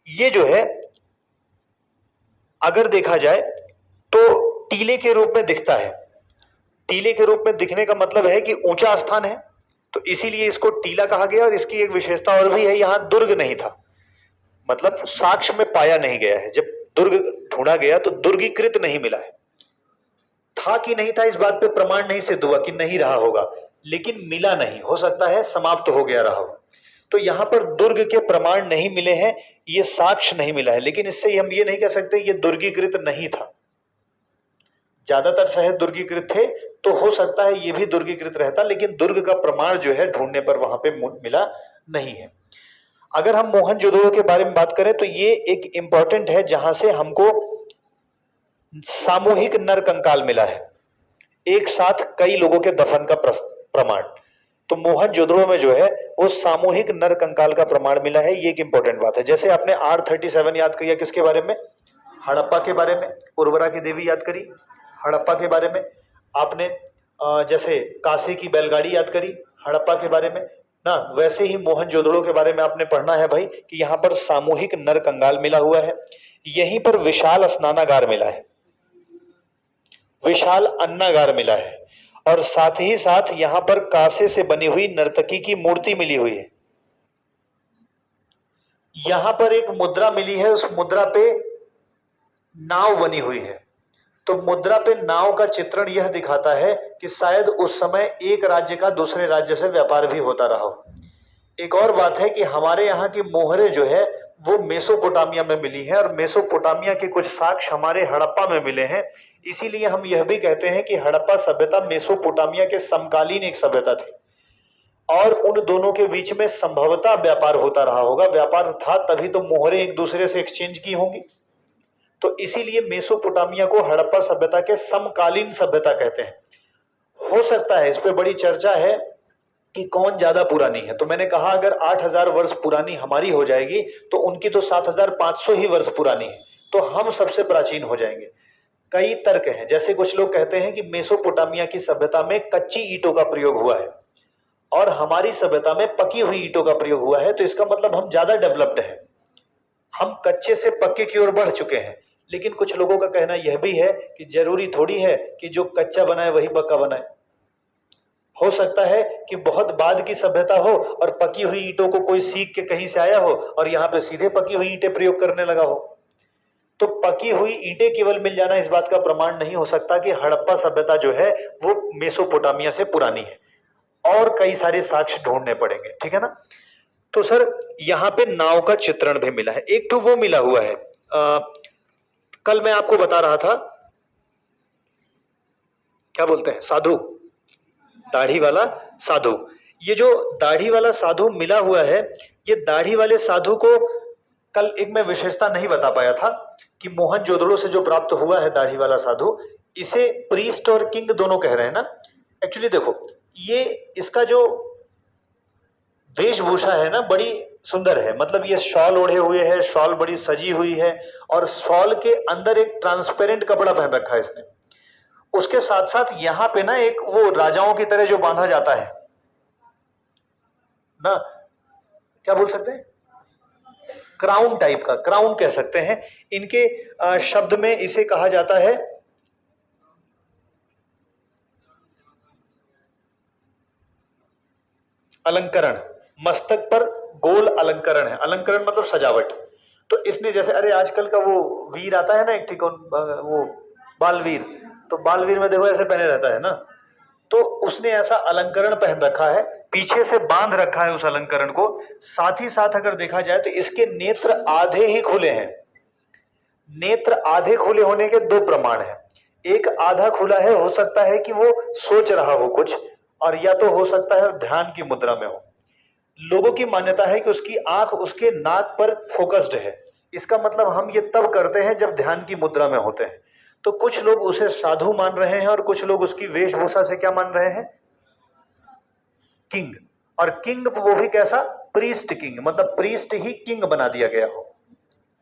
ये जो है अगर देखा जाए तो टीले के रूप में दिखता है। टीले के रूप में दिखने का मतलब है कि ऊंचा स्थान है, तो इसीलिए इसको टीला कहा गया। और इसकी एक विशेषता और भी है, यहां दुर्ग नहीं था, मतलब साक्ष्य में पाया नहीं गया है। जब दुर्ग ढूंढा गया तो दुर्गीकृत नहीं मिला है। था कि नहीं था इस बात पे प्रमाण नहीं सिद्ध हुआ कि नहीं रहा होगा, लेकिन मिला नहीं, हो सकता है समाप्त हो गया रहा हो। तो यहां पर दुर्ग के प्रमाण नहीं मिले हैं, ये साक्ष्य नहीं मिला है, लेकिन इससे हम ये नहीं कह सकते ये दुर्गीकृत नहीं था। ज्यादातर शहर दुर्गीकृत थे, तो हो सकता है ये भी दुर्गीकृत रहता, लेकिन दुर्ग का प्रमाण जो है ढूंढने पर वहां पे मिला नहीं है। अगर हम मोहनजोदड़ो के बारे में बात करें तो ये एक इंपॉर्टेंट है जहां से हमको सामूहिक नर कंकाल मिला है, एक साथ कई लोगों के दफन का प्रमाण। तो मोहनजोदड़ो में जो है वो सामूहिक नर कंकाल का प्रमाण मिला है, ये एक इंपॉर्टेंट बात है। जैसे आपने R37 याद किया, किसके बारे में? हड़प्पा के बारे में। उर्वरा की देवी याद करी, हड़प्पा के बारे में। आपने जैसे कासे की बैलगाड़ी याद करी हड़प्पा के बारे में ना, वैसे ही मोहनजोदड़ो के बारे में आपने पढ़ना है भाई कि यहाँ पर सामूहिक नर कंगाल मिला हुआ है, यहीं पर विशाल स्नानागार मिला है, विशाल अन्नागार मिला है, और साथ ही साथ यहां पर कांसे से बनी हुई नर्तकी की मूर्ति मिली हुई है। यहां पर एक मुद्रा मिली है, उस मुद्रा पे नाव बनी हुई है। तो मुद्रा पे नाव का चित्रण यह दिखाता है कि शायद उस समय एक राज्य का दूसरे राज्य से व्यापार भी होता रहा हो। एक और बात है कि हमारे यहाँ की मोहरें जो है वो मेसोपोटामिया में मिली है, और मेसोपोटामिया के कुछ साक्ष्य हमारे हड़प्पा में मिले हैं। इसीलिए हम यह भी कहते हैं कि हड़प्पा सभ्यता मेसोपोटामिया के समकालीन एक सभ्यता थी, और उन दोनों के बीच में संभवतः व्यापार होता रहा होगा। व्यापार था तभी तो मोहरें एक दूसरे से एक्सचेंज की होंगी। तो इसीलिए मेसोपोटामिया को हड़प्पा सभ्यता के समकालीन सभ्यता कहते हैं। हो सकता है, इस पे बड़ी चर्चा है कि कौन ज्यादा पुरानी है। तो मैंने कहा अगर 8000 वर्ष पुरानी हमारी हो जाएगी तो उनकी तो 7500 ही वर्ष पुरानी है, तो हम सबसे प्राचीन हो जाएंगे। कई तर्क हैं, जैसे कुछ लोग कहते हैं कि मेसोपोटामिया की सभ्यता में कच्ची ईंटों का प्रयोग हुआ है और हमारी सभ्यता में पकी हुई ईंटों का प्रयोग हुआ है, तो इसका मतलब हम ज्यादा डेवलप्ड हैं, हम कच्चे से पक्के की ओर बढ़ चुके हैं। लेकिन कुछ लोगों का कहना यह भी है कि जरूरी थोड़ी है कि जो कच्चा बनाए वही पक्का बनाए। हो सकता है कि बहुत बाद की सभ्यता हो और पकी हुई ईंटों को कोई सीख के कहीं से आया हो और यहाँ पे सीधे पकी हुई ईंटें प्रयोग करने लगा हो। तो पकी हुई ईंटें केवल मिल जाना इस बात का प्रमाण नहीं हो सकता कि हड़प्पा सभ्यता जो है वो मेसोपोटामिया से पुरानी है, और कई सारे साक्ष्य ढूंढने पड़ेंगे, ठीक है ना। तो सर यहाँ पे नाव का चित्रण भी मिला है, एक तो वो मिला हुआ है। कल मैं आपको बता रहा था, क्या बोलते हैं, साधु, दाढ़ी वाला साधु। ये जो दाढ़ी वाला साधु मिला हुआ है, ये दाढ़ी वाले साधु को कल एक मैं विशेषता नहीं बता पाया था कि मोहनजोदड़ो से जो प्राप्त हुआ है दाढ़ी वाला साधु, इसे प्रीस्ट और किंग दोनों कह रहे हैं ना। एक्चुअली देखो, ये इसका जो वेशभूषा है ना बड़ी सुंदर है, मतलब ये शॉल ओढ़े हुए है, शॉल बड़ी सजी हुई है, और शॉल के अंदर एक ट्रांसपेरेंट कपड़ा पहन रखा है इसने। उसके साथ साथ यहां पे ना एक वो राजाओं की तरह जो बांधा जाता है ना, क्या बोल सकते हैं, क्राउन टाइप का, क्राउन कह सकते हैं। इनके शब्द में इसे कहा जाता है अलंकरण। मस्तक पर गोल अलंकरण है, अलंकरण मतलब सजावट। तो इसने जैसे, अरे आजकल का वो वीर आता है ना एक ठीक, वो बालवीर, तो बालवीर में देखो ऐसे पहने रहता है ना, तो उसने ऐसा अलंकरण पहन रखा है, पीछे से बांध रखा है उस अलंकरण को। साथ ही साथ अगर देखा जाए तो इसके नेत्र आधे ही खुले हैं। नेत्र आधे खुले होने के दो प्रमाण हैं, एक आधा खुला है, हो सकता है कि वो सोच रहा हो कुछ, और या तो हो सकता है ध्यान की मुद्रा में हो। लोगों की मान्यता है कि उसकी आंख उसके नाक पर फोकस्ड है, इसका मतलब हम ये तब करते हैं जब ध्यान की मुद्रा में होते हैं। तो कुछ लोग उसे साधु मान रहे हैं और कुछ लोग उसकी वेशभूषा से क्या मान रहे हैं, किंग। और किंग वो भी कैसा, प्रीस्ट किंग, मतलब प्रीस्ट ही किंग बना दिया गया हो,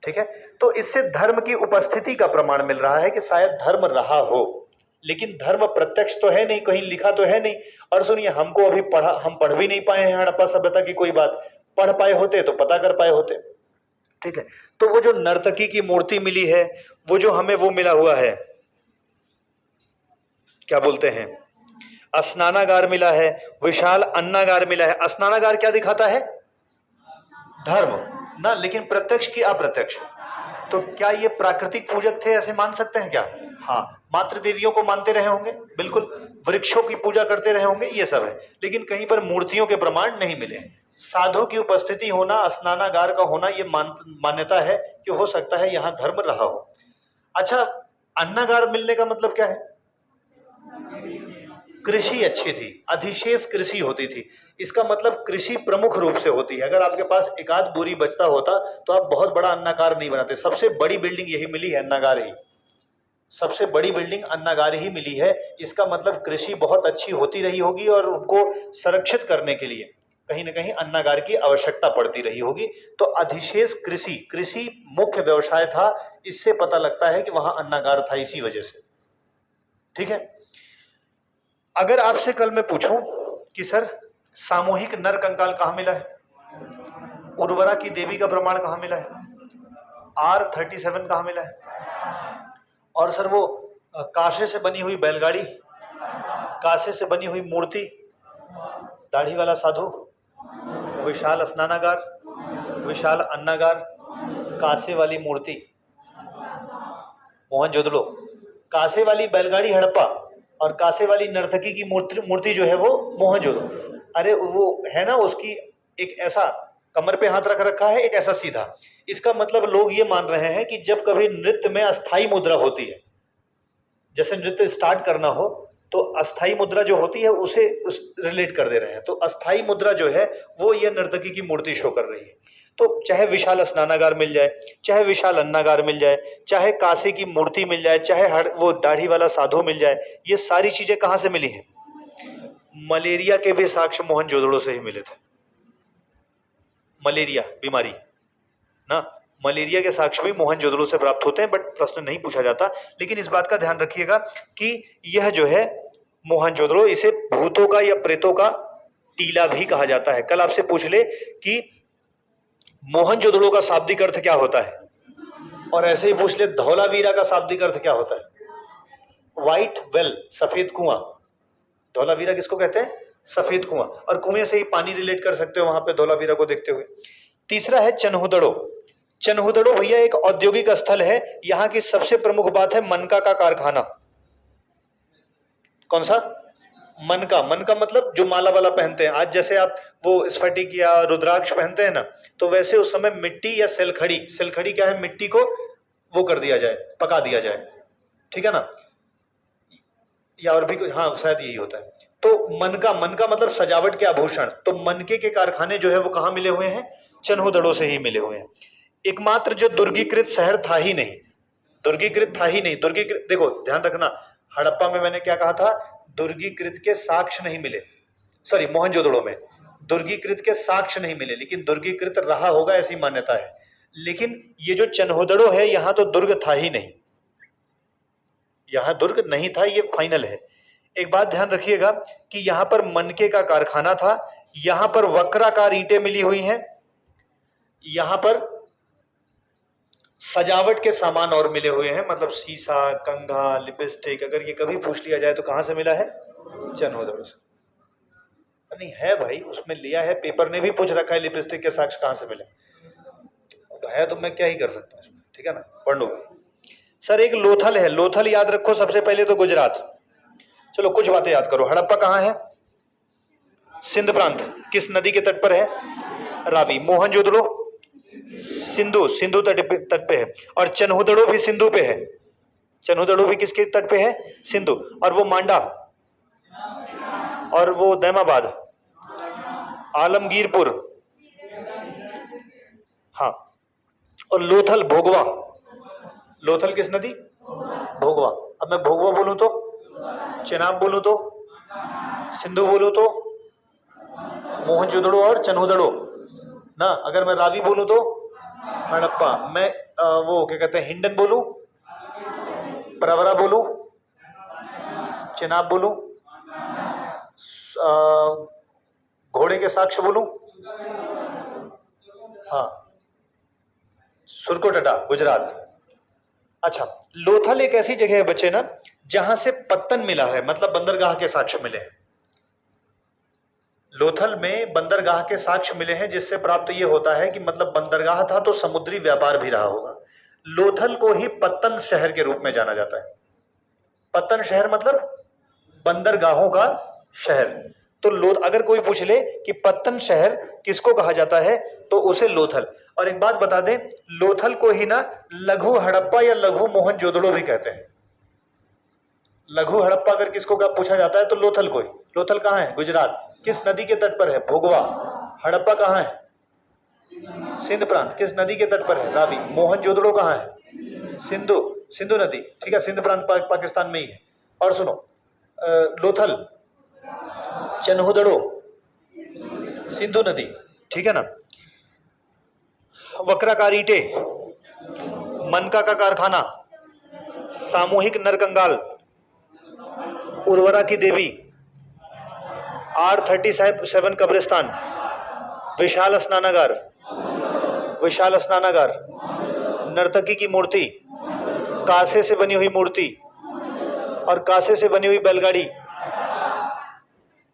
ठीक है। तो इससे धर्म की उपस्थिति का प्रमाण मिल रहा है कि शायद धर्म रहा हो, लेकिन धर्म प्रत्यक्ष तो है नहीं, कहीं लिखा तो है नहीं। और सुनिए, हमको अभी हम पढ़ भी नहीं पाए हैं हड़प्पा सभ्यता की कोई बात, पढ़ पाए होते तो पता कर पाए होते, ठीक है। तो वो जो नर्तकी की मूर्ति मिली है, वो जो हमें वो मिला हुआ है, क्या बोलते हैं, स्नानागार मिला है, विशाल अन्नागार मिला है। स्नानागार क्या दिखाता है, धर्म ना, लेकिन प्रत्यक्ष की अप्रत्यक्ष। तो क्या ये प्राकृतिक पूजक थे, ऐसे मान सकते हैं क्या? हाँ, मातृ देवियों को मानते रहे होंगे, बिल्कुल, वृक्षों की पूजा करते रहे होंगे, ये सब है, लेकिन कहीं पर मूर्तियों के प्रमाण नहीं मिले। साधु की उपस्थिति होना, स्नानागार का होना, ये मान्यता है कि हो सकता है यहाँ धर्म रहा हो। अच्छा, अन्नागार मिलने का मतलब क्या है, कृषि अच्छी थी, अधिशेष कृषि होती थी, इसका मतलब कृषि प्रमुख रूप से होती है। अगर आपके पास एक आध बोरी बचता होता तो आप बहुत बड़ा अन्नागार नहीं बनाते। सबसे बड़ी बिल्डिंग यही मिली है, अन्नागार ही, सबसे बड़ी बिल्डिंग अन्नागार ही मिली है। इसका मतलब कृषि बहुत अच्छी होती रही होगी और उनको संरक्षित करने के लिए कहीं ना कहीं अन्नागार की आवश्यकता पड़ती रही होगी। तो अधिशेष कृषि, कृषि मुख्य व्यवसाय था, इससे पता लगता है कि वहां अन्नागार था इसी वजह से, ठीक है। अगर आपसे कल मैं पूछूं कि सर सामूहिक नर कंकाल कहाँ मिला है, उर्वरा की देवी का प्रमाण कहाँ मिला है, R37 कहाँ मिला है, और सर वो कांसे से बनी हुई बैलगाड़ी, कांसे से बनी हुई मूर्ति, दाढ़ी वाला साधु, विशाल स्नानागार, विशाल अन्नागार, कांसे वाली मूर्ति मोहनजोदड़ो, कांसे वाली बैलगाड़ी हड़प्पा, और कांसे वाली नर्तकी की मूर्ति जो है वो मोहनजोदड़ो। अरे वो है ना, उसकी एक ऐसा कमर पे हाथ रख रखा है, एक ऐसा सीधा। इसका मतलब लोग ये मान रहे हैं कि जब कभी नृत्य में अस्थाई मुद्रा होती है, जैसे नृत्य स्टार्ट करना हो तो अस्थाई मुद्रा जो होती है उसे रिलेट कर दे रहे हैं। तो अस्थाई मुद्रा जो है वो ये नर्तकी की मूर्ति शो कर रही है। तो चाहे विशाल स्नानागार मिल जाए, चाहे विशाल अन्नागार मिल जाए, चाहे कांसे की मूर्ति मिल जाए, चाहे वो दाढ़ी वाला साधु मिल जाए, ये सारी चीजें कहाँ से मिली हैं? मलेरिया के भी साक्ष्य मोहनजोदड़ो से ही मिले थे। मलेरिया बीमारी ना, मलेरिया के साक्ष्य भी मोहनजोदड़ो से प्राप्त होते हैं, बट प्रश्न नहीं पूछा जाता। लेकिन इस बात का ध्यान रखिएगा कि यह जो है मोहनजोदड़ो, इसे भूतों का या प्रेतों का टीला भी कहा जाता है। कल आपसे पूछ ले कि मोहनजोदड़ो का शाब्दिक अर्थ क्या होता है, और ऐसे ही पूछ ले धौलावीरा का शाब्दिक अर्थ क्या होता है। व्हाइट वेल, सफेद कुआं। धौलावीरा किसको कहते हैं? सफेद कुआं, और कुएं से ही पानी रिलेट कर सकते हो वहां पे धौलावीरा को देखते हुए। तीसरा है चन्हुदड़ो। चन्हुदड़ो भैया एक औद्योगिक स्थल है, यहाँ की सबसे प्रमुख बात है मनका का कारखाना। कौन सा? मनका। मनका मतलब जो माला वाला पहनते हैं। आज जैसे आप वो स्फटिक या रुद्राक्ष पहनते हैं ना, तो वैसे उस समय मिट्टी या सिलखड़ी, सिलखड़ी क्या है, मिट्टी को वो कर दिया जाए, पका दिया जाए, ठीक है ना, या और भी कुछ, हाँ शायद यही होता है। तो मनका, मनका मतलब सजावट के आभूषण। तो मनके के कारखाने जो है वो कहाँ मिले हुए हैं? चन्हुदड़ो से ही मिले हुए हैं। एकमात्र जो दुर्गीकृत शहर था ही नहीं, दुर्गीकृत था ही नहीं, दुर्गीकृत, देखो ध्यान रखना, हड़प्पा में मैंने क्या कहा था, दुर्गीकृत के साक्ष्य नहीं मिले, सॉरी मोहनजोदड़ो में दुर्गीकृत के साक्ष्य नहीं मिले, लेकिन दुर्गीकृत रहा होगा ऐसी मान्यता है। लेकिन ये जो चन्हुदड़ो है, यहां तो दुर्ग था ही नहीं, यहां दुर्ग नहीं था, ये फाइनल है। एक बात ध्यान रखिएगा कि यहां पर मनके का कारखाना था, यहां पर वक्राकार ईंटें मिली हुई हैं, यहां पर सजावट के सामान और मिले हुए हैं, मतलब शीशा, कंघा, लिपस्टिक। अगर ये कभी पूछ लिया जाए तो कहां से मिला है? चन्हुदड़ो से। नहीं है भाई, उसमें लिया है, पेपर ने भी पूछ रखा है लिपस्टिक के साक्ष्य कहां से मिले, तो है तो मैं क्या ही कर सकता हूँ, ठीक है ना, पढ़ लो। सर एक लोथल है, लोथल याद रखो सबसे पहले तो गुजरात। चलो कुछ बातें याद करो। हड़प्पा कहाँ है? सिंध प्रांत। किस नदी के तट पर है? रावी। मोहनजोदड़ो सिंधु, सिंधु तट पे है, और चन्हुदड़ो भी सिंधु पे है। चन्हुदड़ो भी किसके तट पे है? सिंधु। और वो मांडा, और वो दैमाबाद, आलमगीरपुर, हाँ, और लोथल भोगवा। लोथल किस नदी? भोगवा। अब मैं भोगवा बोलूं तो, चेनाब बोलूं तो, सिंधु बोलूं तो, मोहनजोदड़ो और चन्हुदड़ो ना। अगर मैं रावी बोलूं तो हड़प्पा। मैं वो क्या कहते हैं, हिंडन बोलूं, प्रवरा बोलूं, चेनाब बोलूं, घोड़े के साक्ष्य बोलूं, हाँ, सुरकोटडा गुजरात। अच्छा, लोथल एक ऐसी जगह है बच्चे ना, जहां से पत्तन मिला है, मतलब बंदरगाह के साक्ष्य मिले हैं। लोथल में बंदरगाह के साक्ष्य मिले हैं, जिससे प्राप्त ये होता है कि मतलब बंदरगाह था तो समुद्री व्यापार भी रहा होगा। लोथल को ही पत्तन शहर के रूप में जाना जाता है। पत्तन शहर मतलब बंदरगाहों का शहर। तो अगर कोई पूछ ले कि पत्तन शहर किसको कहा जाता है, तो उसे लोथल। और एक बात बता दें, लोथल को ही ना लघु हड़प्पा या लघु मोहनजोदड़ो भी कहते हैं। लघु हड़प्पा अगर किसको का पूछा जाता है तो लोथल को ही। लोथल कहाँ है? गुजरात। किस नदी के तट पर है? भोगवा। हड़प्पा कहाँ है? सिंध प्रांत। किस नदी के तट पर है? रावी। मोहनजोदड़ो कहाँ है? सिंधु, सिंधु नदी, ठीक है, सिंध प्रांत पाकिस्तान में ही है। और सुनो, लोथल, चन्हुदड़ो, सिंधु नदी, ठीक है ना, वक्राकार ईंटें, मनका का कारखाना, सामूहिक नरकंगाल, उर्वरा की देवी, R37 कब्रिस्तान, विशाल स्नानागार, विशाल स्नानागार, नर्तकी की मूर्ति, कांसे से बनी हुई मूर्ति और कांसे से बनी हुई बैलगाड़ी,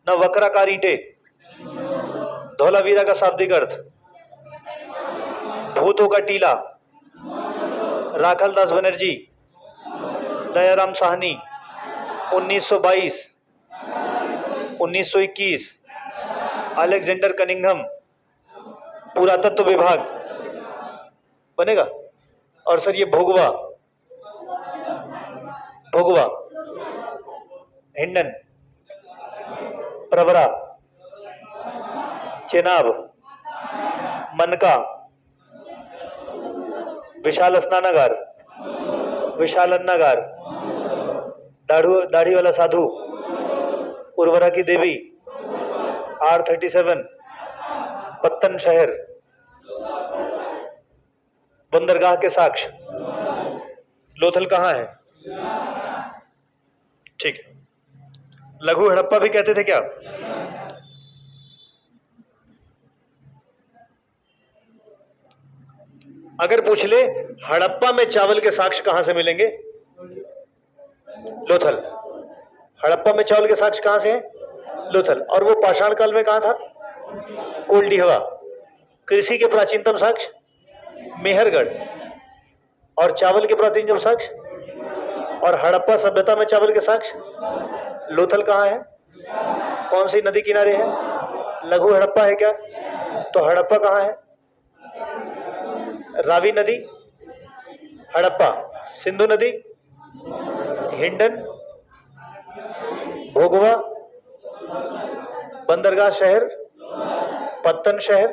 न वक्राकार ईंटे, धौलावीरा का शाब्दिक अर्थ, भूतों का टीला, राखल दास बनर्जी, दयाराम साहनी, 1922, 1921, अलेक्जेंडर कनिंघम, पुरातत्व विभाग बनेगा। और सर ये भोगवा, भोगवा, हिंडन, प्रवरा, चेनाब, मनका, विशाल स्नानागार, विशाल अन्नागार, दाढ़ी वाला साधु, उर्वरा की देवी, R37, पत्तन शहर, बंदरगाह के साक्ष्य, लोथल कहाँ है? ठीक है। लघु हड़प्पा भी कहते थे क्या? अगर पूछ ले हड़प्पा में चावल के साक्ष्य कहां से मिलेंगे? लोथल। हड़प्पा में चावल के साक्ष्य कहां से है? लोथल। और वो पाषाण काल में कहां था? कोल्डिहवा। कृषि के प्राचीनतम साक्ष्य मेहरगढ़। और चावल के प्राचीनतम साक्ष्य और हड़प्पा सभ्यता में चावल के साक्ष्य लोथल कहां है? कौन सी नदी किनारे है? लघु हड़प्पा है क्या? तो हड़प्पा कहां है? रावी नदी, हड़प्पा, सिंधु नदी, हिंडन, भोगवा, बंदरगाह शहर, पत्तन शहर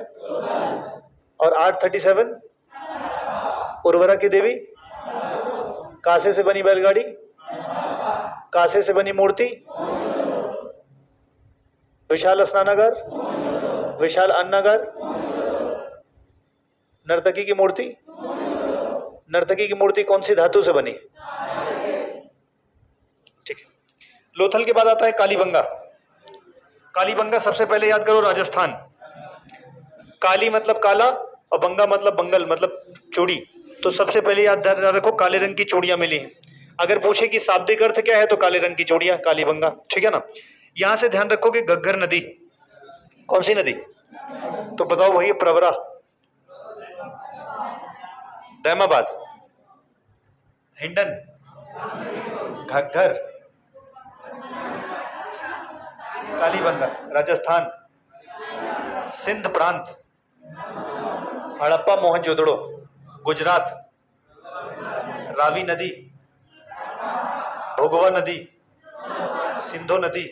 और R37, उर्वरा की देवी, कांसे से बनी बैलगाड़ी, कांसे से बनी मूर्ति, विशाल स्नानागार, विशाल अन्नागार, नर्तकी की मूर्ति। नर्तकी की मूर्ति कौन सी धातु से बनी? ठीक है। लोथल के बाद आता है कालीबंगा। कालीबंगा सबसे पहले याद करो राजस्थान। काली मतलब काला और बंगा मतलब बंगल मतलब चूड़ी। तो सबसे पहले याद रखो काले रंग की चूड़ियां मिली हैं। अगर पूछे कि शाब्दिक अर्थ क्या है तो काले रंग की चूड़ियां, कालीबंगा। ठीक है ना। यहां से ध्यान रखो कि घग्गर नदी कौन सी नदी? तो बताओ वही प्रवरा, दैमाबाद, हिंडन, घग्गर, कालीबंगा, राजस्थान, सिंध प्रांत, हड़प्पा मोहनजोदड़ो, गुजरात, रावी नदी, भोगवा नदी, सिंधु नदी,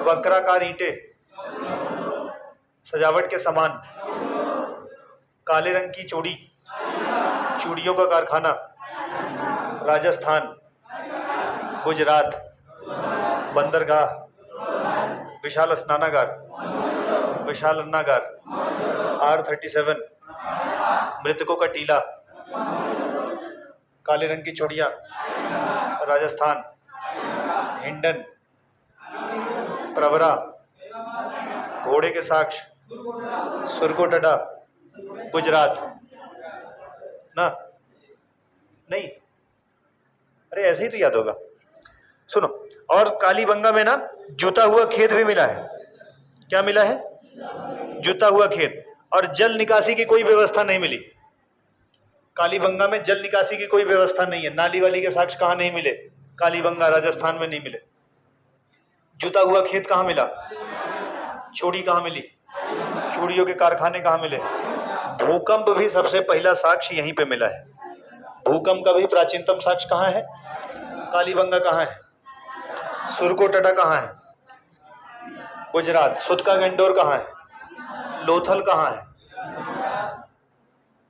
वक्राकार ईंटे, सजावट के सामान, काले रंग की चूड़ी, चूड़ियों का कारखाना, राजस्थान, गुजरात, बंदरगाह, विशाल स्नानागार, विशाल अन्नागार, R37, मृतकों का टीला, काले रंग की चूड़ियां, राजस्थान, हिंडन, प्रवरा, घोड़े के साक्ष्य, सुरकोटडा, गुजरात ना। नहीं, अरे ऐसे ही तो याद होगा। सुनो, और कालीबंगा में ना जुता हुआ खेत भी मिला है। क्या मिला है? जुता हुआ खेत। और जल निकासी की कोई व्यवस्था नहीं मिली। कालीबंगा में जल निकासी की कोई व्यवस्था नहीं है। नाली वाली के साक्ष्य कहाँ नहीं मिले? कालीबंगा राजस्थान में नहीं मिले। जुता हुआ खेत कहाँ मिला? चूड़ी कहाँ मिली? चूड़ियों के कारखाने कहाँ मिले? भूकंप भी सबसे पहला साक्ष्य यहीं पे मिला है। भूकंप का भी प्राचीनतम साक्ष्य कहाँ है? कालीबंगा कहाँ है? सुरकोटडा कहाँ है? गुजरात। सुतका गंडोर कहाँ है? लोथल कहाँ है?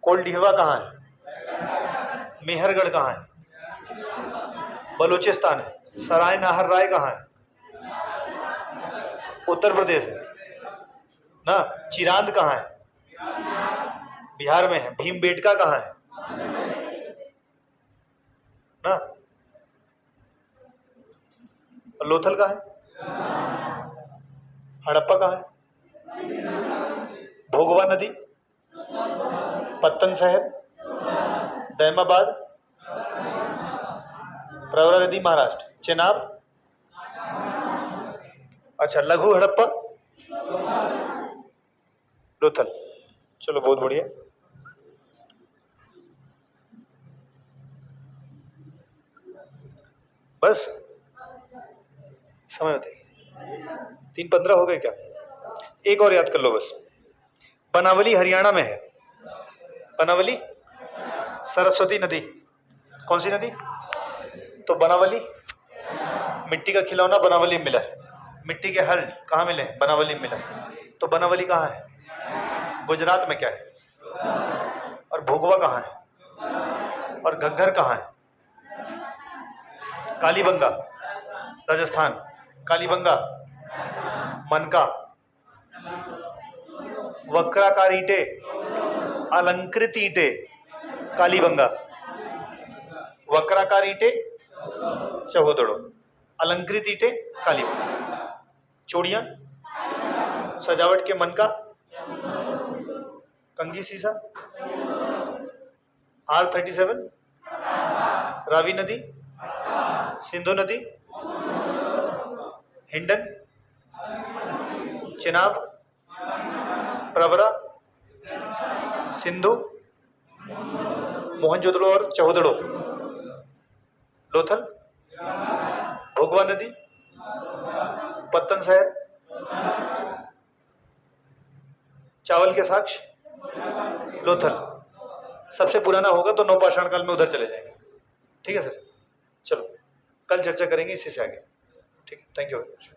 कोल्डिहवा कहाँ है? मेहरगढ़ कहाँ है? बलूचिस्तान है। सराय नाहर राय कहाँ है? उत्तर प्रदेश है ना। चिरांद कहाँ है? बिहार में है। भीमबेटका कहाँ है ना। लोथल कहाँ है? हड़प्पा कहाँ है? भोगवा नदी, पत्तन शहर, दैमाबाद, प्रवरा नदी महाराष्ट्र, चेनाब, अच्छा लघु हड़प्पा लोथल। चलो बहुत बढ़िया। बस समय बताइए। 3:15 हो गए क्या? एक और याद कर लो बस। बनावली हरियाणा में है। बनावली सरस्वती नदी। कौन सी नदी? तो बनावली, मिट्टी का खिलौना बनावली में मिला है। मिट्टी के हल कहाँ मिले? बनावली में मिला है। तो बनावली कहाँ है? गुजरात में क्या है? और भोगवा कहाँ है? और घग्घर कहाँ है? कालीबंगा राजस्थान, कालीबंगा मनका, वक्राकार ईंटे, अलंकृत ईंटे कालीबंगा, वक्राकार ईंटे चौहदड़ो, अलंकृत ईंटे कालीबंगा, चूड़ियां सजावट के मनका, कंघी सीसा, R37, रावी नदी, सिंधु नदी, हिंडन, चिनाब, प्रवरा, सिंधु, मोहनजोदड़ो और चौहदड़ो, लोथल, भोगवा नदी, पत्तन शहर, चावल के साक्ष्य, लोथल। सबसे पुराना होगा तो नवपाषाण काल में उधर चले जाएंगे। ठीक है सर, चलो कल चर्चा करेंगे इसी से आगे। ठीक है, थैंक यू वेरी मच।